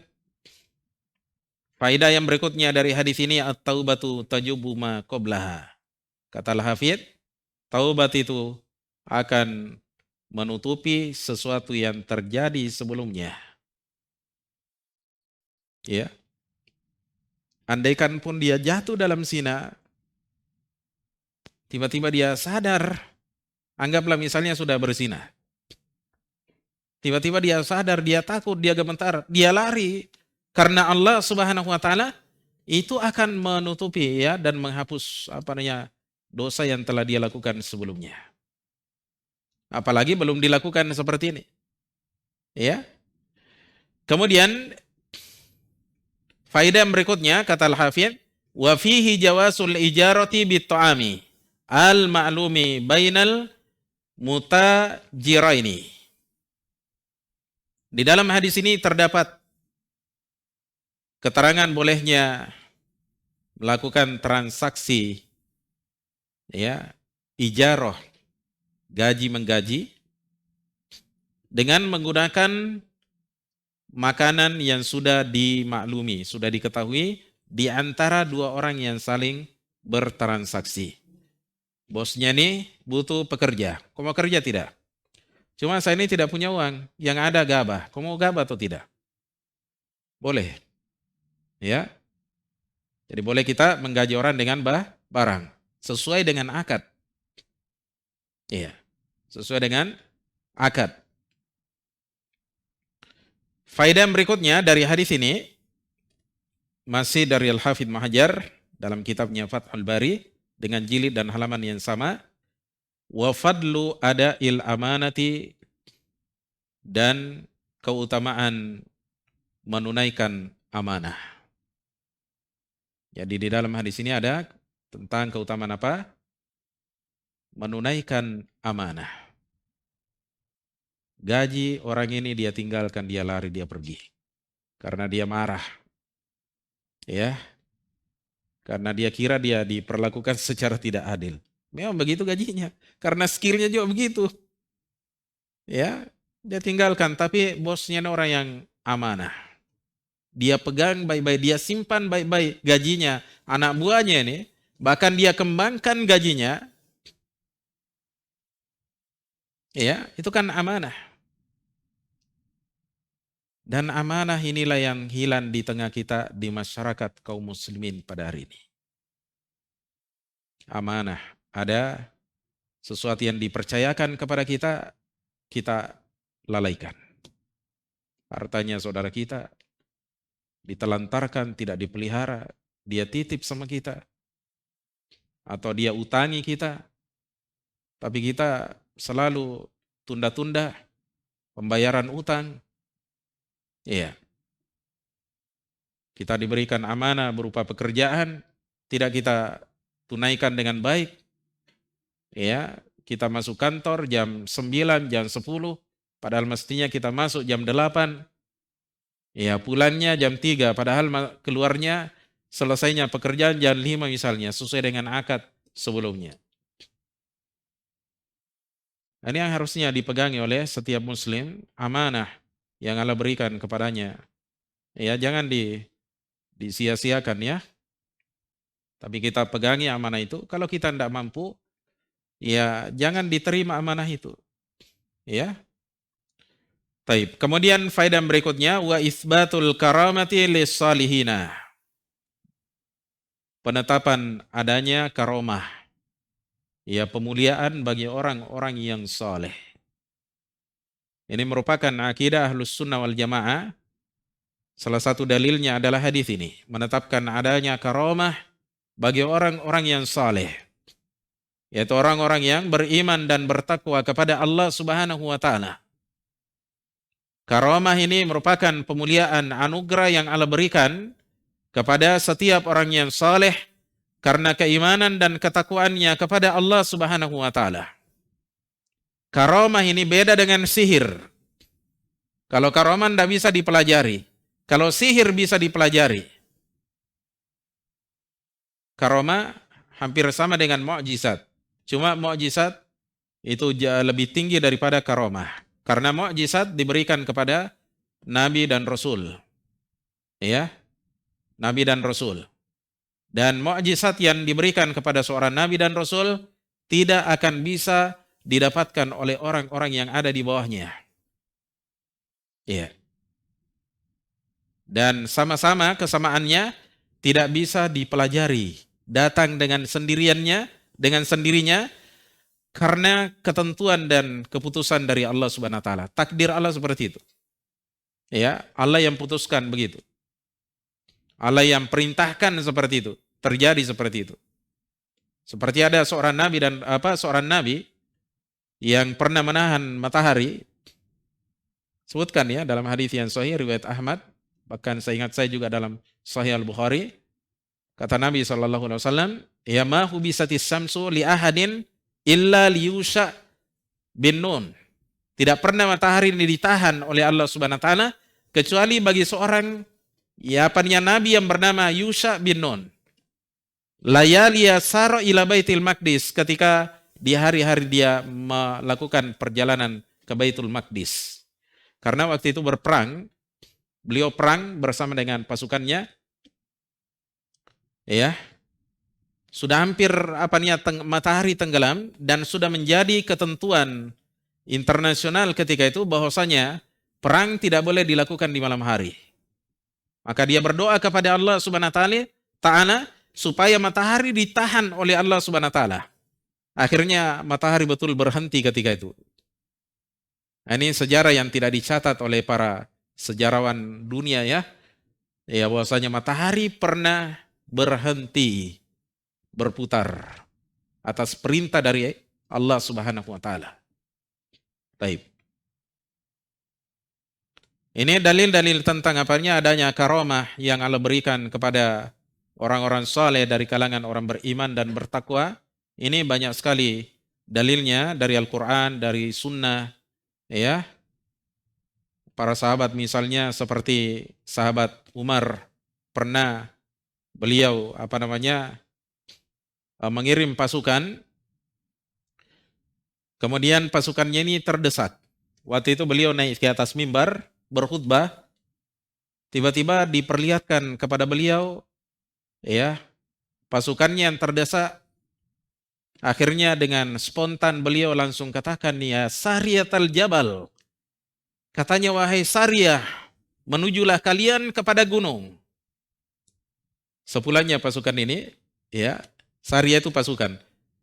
faedah yang berikutnya dari hadis ini, at-taubatu tajubu ma qablaha. Kata Al-Hafidz, taubat itu akan menutupi sesuatu yang terjadi sebelumnya. Ya. Andaikan pun dia jatuh dalam zina, tiba-tiba dia sadar, anggaplah misalnya sudah berzina. Tiba-tiba dia sadar, dia takut, dia gemetar, dia lari. Karena Allah Subhanahu wa taala itu akan menutupi dan menghapus dosa yang telah dia lakukan sebelumnya. Apalagi belum dilakukan seperti ini. Ya. Kemudian faedah berikutnya kata Al-Hafidz, wa fihi jawasul ijarati bit-ta'ami al-ma'lumi bainal mutajiraini. Di dalam hadis ini terdapat keterangan bolehnya melakukan transaksi ya, ijarah, gaji menggaji dengan menggunakan makanan yang sudah dimaklumi, sudah diketahui di antara dua orang yang saling bertransaksi. Bosnya nih butuh pekerja. Kau mau kerja tidak? Cuma saya ini tidak punya uang, yang ada gabah. Kau mau gabah atau tidak? Boleh. Ya. Jadi boleh kita menggaji orang dengan barang sesuai dengan akad. Iya. Sesuai dengan akad. Faedah berikutnya dari hadis ini masih dari Al-Hafidz Ibnu Hajar dalam kitabnya Fathul Bari dengan jilid dan halaman yang sama. Wa fadlu ada'il amanati, dan keutamaan menunaikan amanah. Jadi di dalam hadis ini ada tentang keutamaan apa? Menunaikan amanah. Gaji orang ini dia tinggalkan, dia lari, dia pergi. Karena dia marah. Ya. Karena dia kira dia diperlakukan secara tidak adil. Memang begitu gajinya. Karena skillnya juga begitu. Ya, dia tinggalkan, tapi bosnya orang yang amanah. Dia pegang baik-baik, dia simpan baik-baik gajinya. Anak buahnya ini, bahkan dia kembangkan gajinya. Ya, itu kan amanah. Dan amanah inilah yang hilang di tengah kita, di masyarakat kaum muslimin pada hari ini. Amanah, ada sesuatu yang dipercayakan kepada kita, kita lalaikan. Hartanya saudara kita ditelantarkan, tidak dipelihara, dia titip sama kita, atau dia utangi kita, tapi kita selalu tunda-tunda pembayaran utang. Iya. Kita diberikan amanah berupa pekerjaan, tidak kita tunaikan dengan baik. Ya, kita masuk kantor jam 9, jam 10, padahal mestinya kita masuk jam 8. Ya, pulangnya jam 3, padahal keluarnya selesainya pekerjaan jam 5 misalnya, sesuai dengan akad sebelumnya. Ini yang harusnya dipegangi oleh setiap muslim, amanah yang Allah berikan kepadanya. Ya, jangan disia-siakan ya. Tapi kita pegangi amanah itu. Kalau kita tidak mampu, ya jangan diterima amanah itu. Ya. Taib. Kemudian faedah berikutnya, wa isbatul karamati lis-salihina. Penetapan adanya karomah. Ya, pemuliaan bagi orang-orang yang saleh. Ini merupakan akidah Ahlus Sunnah wal Jamaah. Salah satu dalilnya adalah hadis ini, menetapkan adanya karomah bagi orang-orang yang saleh, yaitu orang-orang yang beriman dan bertakwa kepada Allah Subhanahu wa taala. Karomah ini merupakan pemuliaan anugerah yang Allah berikan kepada setiap orang yang saleh karena keimanan dan ketakwaannya kepada Allah Subhanahu wa taala. Karomah ini beda dengan sihir. Kalau karomah tidak bisa dipelajari. Kalau sihir bisa dipelajari. Karomah hampir sama dengan mukjizat. Cuma mukjizat itu lebih tinggi daripada karomah. Karena mukjizat diberikan kepada Nabi dan Rasul. Ya, Nabi dan Rasul. Dan mukjizat yang diberikan kepada seorang Nabi dan Rasul tidak akan bisa didapatkan oleh orang-orang yang ada di bawahnya. Iya. Dan sama-sama kesamaannya tidak bisa dipelajari. Datang dengan sendirinya karena ketentuan dan keputusan dari Allah Subhanahu wa taala. Takdir Allah seperti itu. Ya, Allah yang putuskan begitu. Allah yang perintahkan seperti itu. Terjadi seperti itu. Seperti ada seorang nabi yang pernah menahan matahari. Sebutkan ya dalam hadis yang sahih riwayat Ahmad, bahkan saya ingat saya juga dalam Sahih Al-Bukhari, kata Nabi SAW, Ya ma hubisatis samsu li ahadin illa liyusha bin Nun. Tidak pernah matahari ini ditahan oleh Allah Subhanahu wa taala kecuali bagi seorang nabi yang bernama Yusha bin Nun. Layaliya saro ila Baitul Maqdis, ketika di hari-hari dia melakukan perjalanan ke Baitul Maqdis. Karena waktu itu berperang, beliau perang bersama dengan pasukannya. Ya. Sudah hampir matahari tenggelam dan sudah menjadi ketentuan internasional ketika itu bahwasanya perang tidak boleh dilakukan di malam hari. Maka dia berdoa kepada Allah Subhanahu wa taala supaya matahari ditahan oleh Allah Subhanahu wa taala. Akhirnya matahari betul berhenti ketika itu. Ini sejarah yang tidak dicatat oleh para sejarawan dunia ya. Ya, bahwasanya matahari pernah berhenti berputar atas perintah dari Allah Subhanahu wa taala. Baik. Ini dalil-dalil tentang adanya karamah yang Allah berikan kepada orang-orang saleh dari kalangan orang beriman dan bertakwa. Ini banyak sekali dalilnya dari Al-Qur'an, dari sunnah, ya. Para sahabat misalnya seperti sahabat Umar, pernah beliau mengirim pasukan, kemudian pasukannya ini terdesak. Waktu itu beliau naik ke atas mimbar berkhutbah, tiba-tiba diperlihatkan kepada beliau ya pasukannya yang terdesak. Akhirnya dengan spontan beliau langsung katakan, ya Sariyatal Jabal, katanya wahai Sariyah, menujulah kalian kepada gunung. Sepulangnya pasukan ini, ya Sariyah itu pasukan.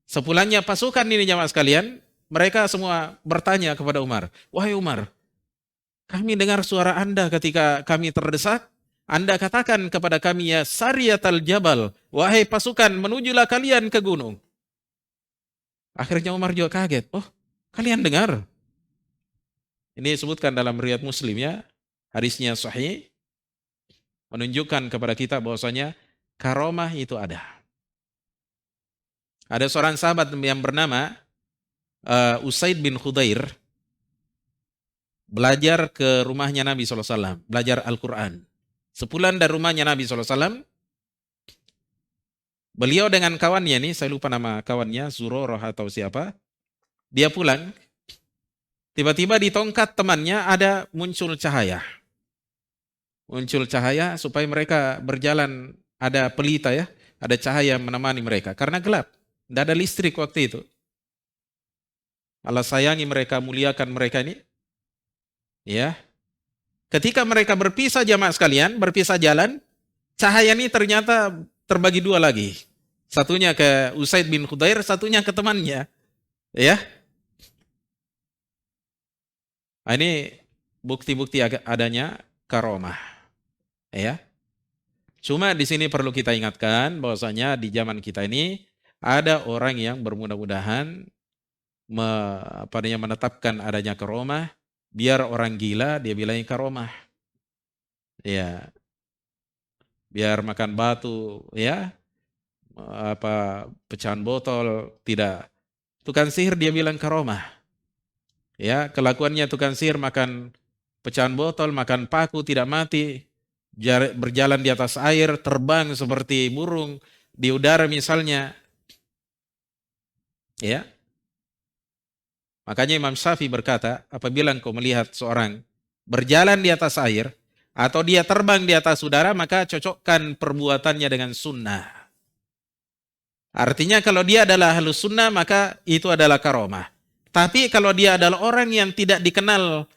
Sepulangnya pasukan ini jamaah sekalian, mereka semua bertanya kepada Umar, wahai Umar, kami dengar suara Anda ketika kami terdesak. Anda katakan kepada kami, ya Sariyatal Jabal, wahai pasukan, menujulah kalian ke gunung. Akhirnya Umar juga kaget. Oh, kalian dengar? Ini disebutkan dalam riwayat Muslim ya, hadisnya sahih, menunjukkan kepada kita bahwasanya karamah itu ada. Ada seorang sahabat yang bernama Usaid bin Khudair, belajar ke rumahnya Nabi SAW, belajar Al-Quran. Sepulang dari rumahnya Nabi SAW, beliau dengan kawannya ini, saya lupa nama kawannya, Zuroroh atau siapa, dia pulang, tiba-tiba di tongkat temannya ada muncul cahaya. Muncul cahaya supaya mereka berjalan, ada pelita ya, ada cahaya menemani mereka. Karena gelap, tidak ada listrik waktu itu. Allah sayangi mereka, muliakan mereka ini. Ya. Ketika mereka berpisah jamaah sekalian, berpisah jalan, cahaya ini ternyata terbagi dua lagi. Satunya ke Usaid bin Khudair, satunya ke temannya. Ya. Ini bukti-bukti adanya karamah. Ya. Cuma di sini perlu kita ingatkan bahwasanya di zaman kita ini ada orang yang bermudah-mudahan menetapkan adanya karamah, biar orang gila dia bilangin karamah. Ya. Biar makan batu, ya. Pecahan botol, tidak. Tukang sihir dia bilang karamah. Ya, kelakuannya tukang sihir makan pecahan botol, makan paku tidak mati, berjalan di atas air, terbang seperti burung di udara misalnya. Ya. Makanya Imam Syafi'i berkata, apabila engkau melihat seorang berjalan di atas air atau dia terbang di atas udara, maka cocokkan perbuatannya dengan sunnah. Artinya kalau dia adalah ahlus sunnah, maka itu adalah karamah. Tapi kalau dia adalah orang yang tidak dikenal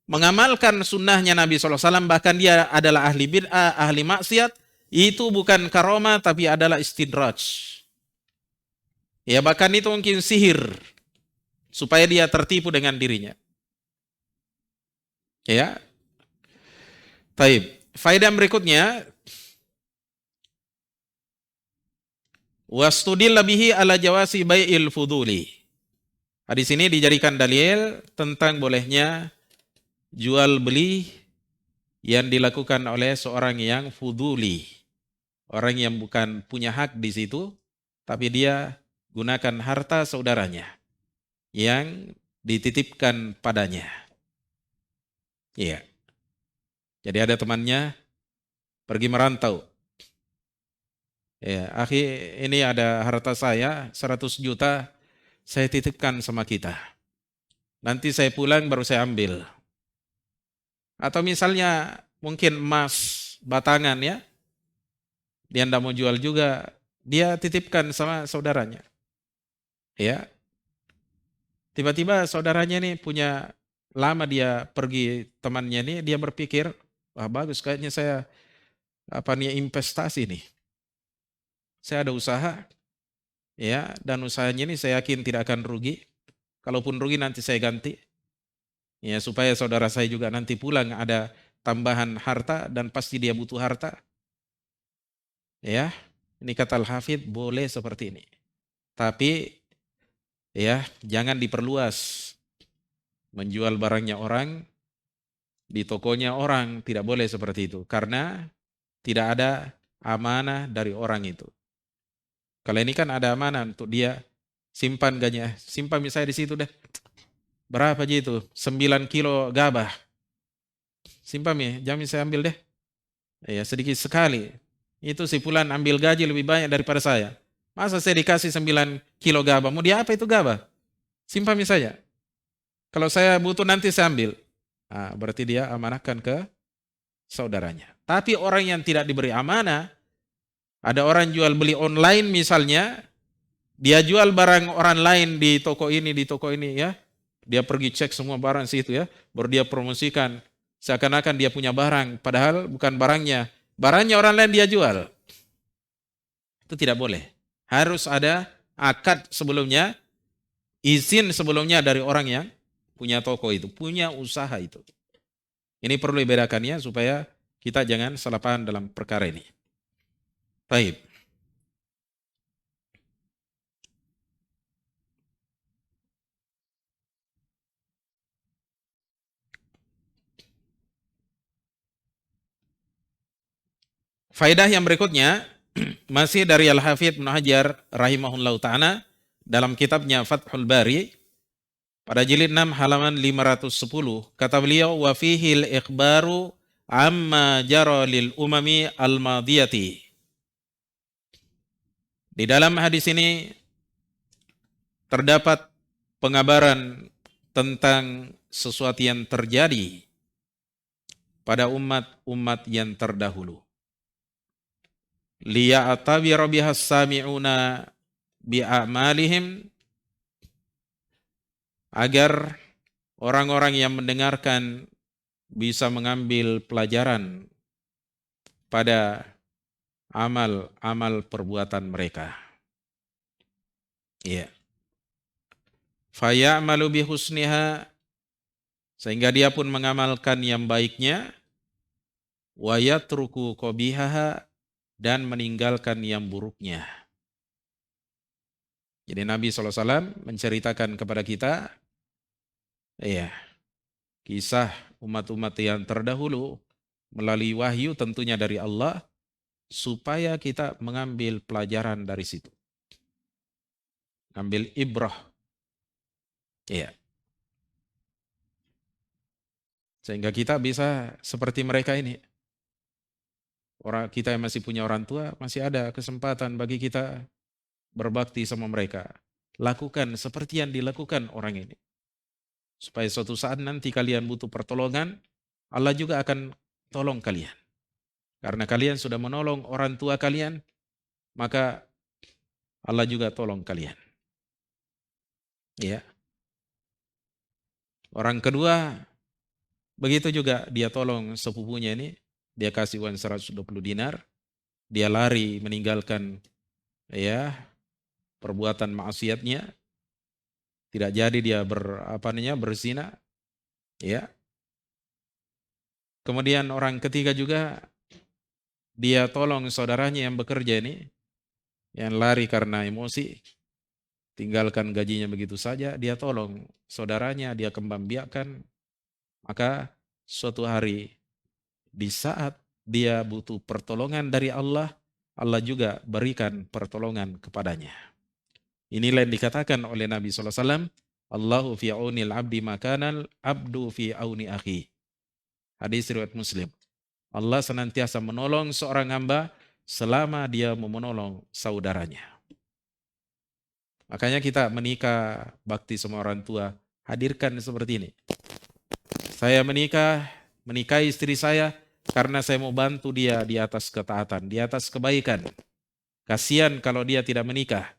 mengamalkan sunnahnya Nabi SAW, bahkan dia adalah ahli bid'ah, ahli maksiat, itu bukan karamah tapi adalah istidraj. Ya bahkan itu mungkin sihir, supaya dia tertipu dengan dirinya. Ya. Baik. Faedah berikutnya, wastudilla bihi ala jawasi bai'il fuduli. Hadis ini dijadikan dalil tentang bolehnya jual beli yang dilakukan oleh seorang yang fuduli, orang yang bukan punya hak di situ, tapi dia gunakan harta saudaranya yang dititipkan padanya. Iya. Jadi ada temannya pergi merantau. Ya, akhi, ini ada harta saya 100 juta, saya titipkan sama kita. Nanti saya pulang baru saya ambil. Atau misalnya mungkin emas batangan ya, dia tidak mau jual juga, dia titipkan sama saudaranya. Ya, tiba-tiba saudaranya nih punya, lama dia pergi temannya nih, dia berpikir, wah bagus kayaknya saya investasi nih. Saya ada usaha, ya, dan usahanya ini saya yakin tidak akan rugi. Kalaupun rugi nanti saya ganti. Ya, supaya saudara saya juga nanti pulang ada tambahan harta dan pasti dia butuh harta. Ya, ini kata Al-Hafidh boleh seperti ini. Tapi ya, jangan diperluas. Menjual barangnya orang di tokonya orang, tidak boleh seperti itu karena tidak ada amanah dari orang itu. Kalau ini kan ada amanah untuk dia simpan gajinya, simpan misalnya di situ deh. Berapa aja itu? 9 kilo gabah. Simpan ya, jamin saya ambil deh. Ya, sedikit sekali. Itu si Fulan ambil gaji lebih banyak daripada saya. Masa saya dikasih 9 kilo gabah? Mau dia apa itu gabah? Simpan saja. Kalau saya butuh nanti saya ambil. Nah, berarti dia amanahkan ke saudaranya. Tapi orang yang tidak diberi amanah, ada orang jual beli online misalnya, dia jual barang orang lain di toko ini ya. Dia pergi cek semua barang situ ya, baru dia promosikan seakan-akan dia punya barang, padahal bukan barangnya. Barangnya orang lain dia jual. Itu tidak boleh. Harus ada akad sebelumnya, izin sebelumnya dari orang yang punya toko itu, punya usaha itu. Ini perlu dibedakannya supaya kita jangan salah paham dalam perkara ini. Baik. Faedah yang berikutnya masih dari Al-Hafidh Ibnu Hajar rahimahullahu taala dalam kitabnya Fathul Bari pada jilid 6 halaman 510 kata beliau wa fihi al-ikhbaru amma jara lil umami al-madiyati. Di dalam hadis ini terdapat pengabaran tentang sesuatu yang terjadi pada umat-umat yang terdahulu. Liya'tabira bihas sami'una bi'amalihim, agar orang-orang yang mendengarkan bisa mengambil pelajaran pada amal-amal perbuatan mereka. Iya. Faya'malu bihusniha, sehingga dia pun mengamalkan yang baiknya, wa yatruku qabihaha, dan meninggalkan yang buruknya. Jadi Nabi SAW menceritakan kepada kita, ya, kisah umat-umat yang terdahulu melalui wahyu tentunya dari Allah, supaya kita mengambil pelajaran dari situ. Ambil ibrah. Ya. Sehingga kita bisa seperti mereka ini. Orang kita yang masih punya orang tua, masih ada kesempatan bagi kita berbakti sama mereka. Lakukan seperti yang dilakukan orang ini. Supaya suatu saat nanti kalian butuh pertolongan, Allah juga akan tolong kalian. Karena kalian sudah menolong orang tua kalian, maka Allah juga tolong kalian. Ya. Orang kedua, begitu juga dia tolong sepupunya ini, dia kasih uang 120 dinar, dia lari meninggalkan ya perbuatan maksiatnya, tidak jadi dia berzina, ya. Kemudian orang ketiga juga dia tolong saudaranya yang bekerja ini, yang lari karena emosi, tinggalkan gajinya begitu saja, dia tolong saudaranya, dia kembangbiakkan, maka suatu hari di saat dia butuh pertolongan dari Allah, Allah juga berikan pertolongan kepadanya. Inilah yang dikatakan oleh Nabi SAW, Allahu fi aunil abdi makanal abdu fi auni akhi. Hadis riwayat Muslim. Allah senantiasa menolong seorang hamba selama dia menolong saudaranya. Makanya kita menikah, bakti sama orang tua, hadirkan seperti ini. Saya menikahi istri saya karena saya mau bantu dia di atas ketaatan, di atas kebaikan. Kasihan kalau dia tidak menikah.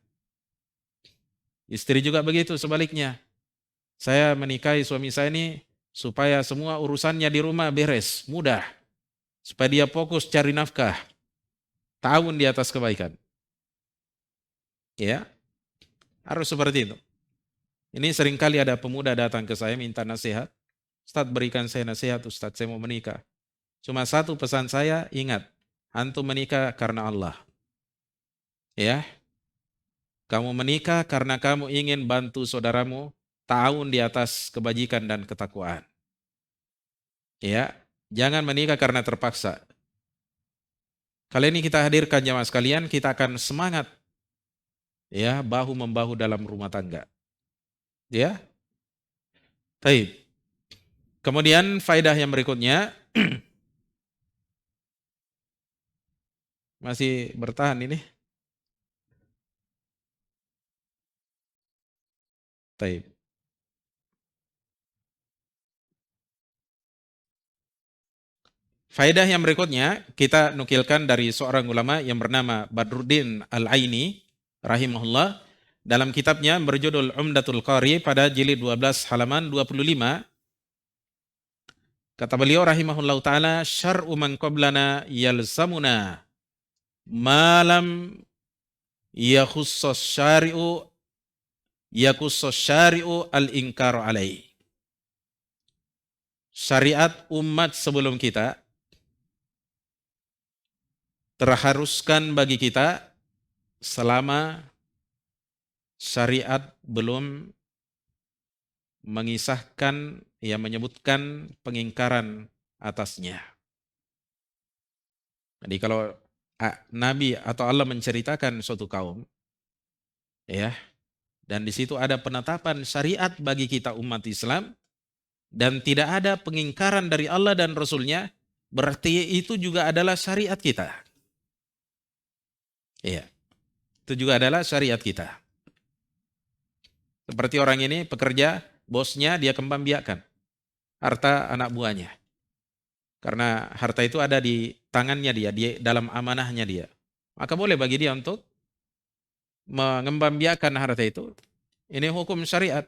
Istri juga begitu sebaliknya. Saya menikahi suami saya ini supaya semua urusannya di rumah beres, mudah. Supaya dia fokus cari nafkah, tahun di atas kebaikan. Ya, harus seperti itu. Ini seringkali ada pemuda datang ke saya minta nasihat. Ustadz, berikan saya nasihat, Ustadz, saya mau menikah. Cuma satu pesan saya, ingat, antum menikah karena Allah. Ya, kamu menikah karena kamu ingin bantu saudaramu tahun di atas kebajikan dan ketakwaan. Ya, jangan menikah karena terpaksa. Kali ini kita hadirkan jamaah sekalian, kita akan semangat ya bahu membahu dalam rumah tangga. Ya, baik. Kemudian faedah yang berikutnya masih bertahan ini. Baik. Faedah yang berikutnya kita nukilkan dari seorang ulama yang bernama Badruddin Al-Aini rahimahullah dalam kitabnya berjudul Umdatul Qari pada jilid 12 halaman 25. Kata beliau rahimahullah taala, syar'u man qablana yalzamuna malam yakhussus syari'u al-inkar alaih. Syariat umat sebelum kita terharuskan bagi kita selama syariat belum mengisahkan, ya menyebutkan pengingkaran atasnya. Jadi kalau Nabi atau Allah menceritakan suatu kaum, ya, dan di situ ada penetapan syariat bagi kita umat Islam, dan tidak ada pengingkaran dari Allah dan Rasulnya, berarti itu juga adalah syariat kita. Iya, itu juga adalah syariat kita. Seperti orang ini pekerja, bosnya dia kembangbiakkan harta anak buahnya. Karena harta itu ada di tangannya dia, di dalam amanahnya dia. Maka boleh bagi dia untuk mengembangbiakkan harta itu. Ini hukum syariat.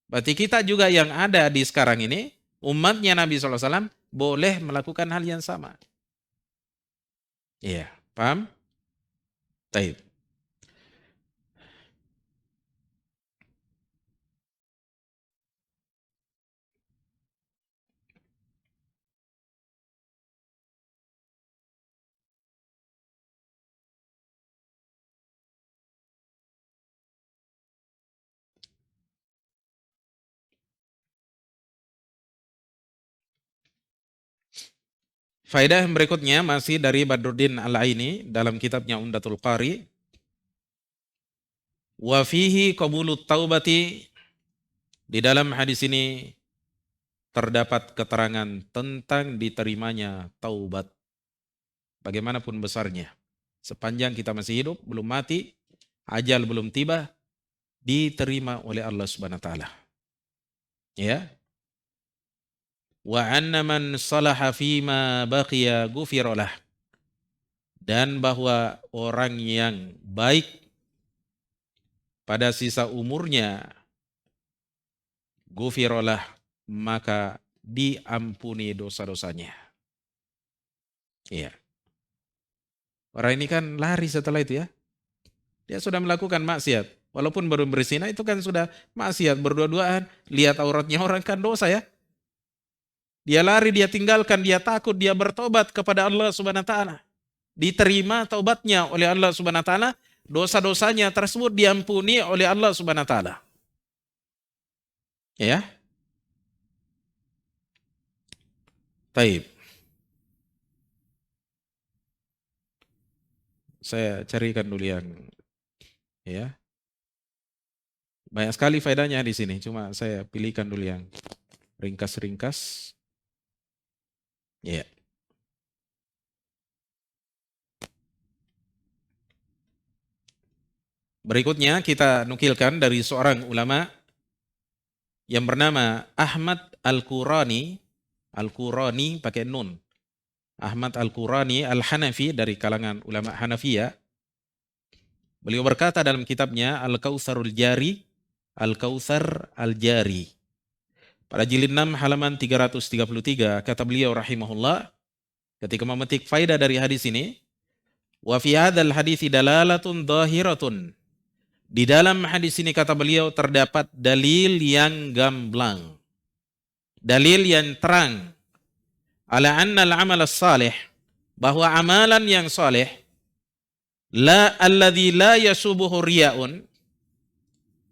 Berarti kita juga yang ada di sekarang ini, umatnya Nabi SAW, boleh melakukan hal yang sama. Iya, paham? Baik. Faedah yang berikutnya masih dari Badruddin Al-Aini dalam kitabnya Umdatul Qari. Wa fihi qabulut taubati, di dalam hadis ini terdapat keterangan tentang diterimanya taubat. Bagaimanapun besarnya. Sepanjang kita masih hidup, belum mati, ajal belum tiba, diterima oleh Allah Subhanahu wa taala. Ya. Wa anna man salaha fima baqiya ghufiralah. Dan bahwa orang yang baik pada sisa umurnya ghufiralah, maka diampuni dosa-dosanya. Iya. Orang ini kan lari setelah itu ya. Dia sudah melakukan maksiat. Walaupun baru berzina itu kan sudah maksiat, berdua-duaan, lihat auratnya orang kan dosa ya. Dia lari, dia tinggalkan, dia takut, dia bertobat kepada Allah Subhanahu wa taala. Diterima taubatnya oleh Allah Subhanahu wa taala, dosa-dosanya tersebut diampuni oleh Allah Subhanahu wa taala. Ya. Taib. Saya carikan dulu yang ya. Banyak sekali faedahnya di sini, cuma saya pilihkan dulu yang ringkas-ringkas. Ya. Berikutnya kita nukilkan dari seorang ulama yang bernama Ahmad Al-Qurani. Al-Qurani pakai nun. Ahmad Al-Qurani Al-Hanafi dari kalangan ulama Hanafiyah. Beliau berkata dalam kitabnya Al-Kautsarul Jari, Al-Kautsar Al-Jari. Pada jilid 6 halaman 333 kata beliau rahimahullah ketika memetik faedah dari hadis ini, wa fi hadzal hadits dalalatun dhahiratun. Di dalam hadis ini kata beliau terdapat dalil yang gamblang. Dalil yang terang. Ala anna al-amal as-salih, bahwa amalan yang saleh alladzi la yasubuhu riya'un,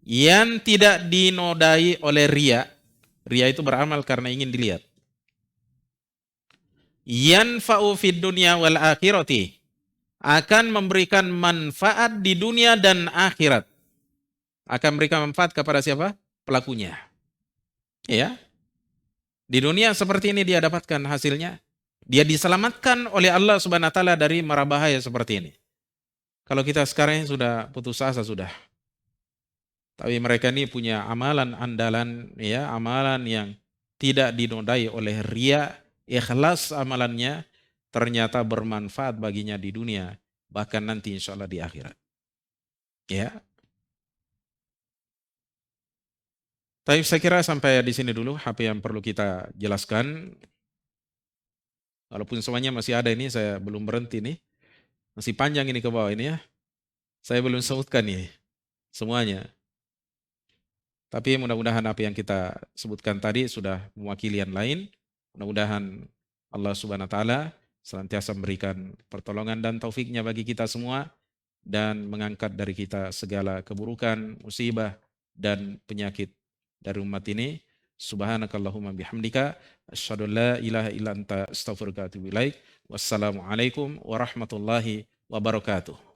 yang tidak dinodai oleh riya. Riya itu beramal karena ingin dilihat. Yanfa'u fid dunya wal akhirati, akan memberikan manfaat di dunia dan akhirat. Akan memberikan manfaat kepada siapa? Pelakunya. Ya. Di dunia seperti ini dia dapatkan hasilnya. Dia diselamatkan oleh Allah Subhanahu wa taala dari mara bahaya seperti ini. Kalau kita sekarang sudah putus asa sudah. Tapi mereka ini punya amalan andalan, ya, amalan yang tidak dinodai oleh riya, ikhlas amalannya, ternyata bermanfaat baginya di dunia, bahkan nanti insya Allah di akhirat. Ya. Tapi saya kira sampai di sini dulu apa yang perlu kita jelaskan. Walaupun semuanya masih ada ini, saya belum berhenti nih. Masih panjang ini ke bawah ini ya. Saya belum sebutkan nih semuanya. Tapi mudah-mudahan apa yang kita sebutkan tadi sudah mewakili yang lain. Mudah-mudahan Allah Subhanahu wa taala senantiasa memberikan pertolongan dan taufiknya bagi kita semua dan mengangkat dari kita segala keburukan, musibah dan penyakit dari umat ini. Subhanakallahumma bihamdika asyhadu an la ilaha illa anta astaghfiruka wa atubu ilaik. Wassalamualaikum warahmatullahi wabarakatuh.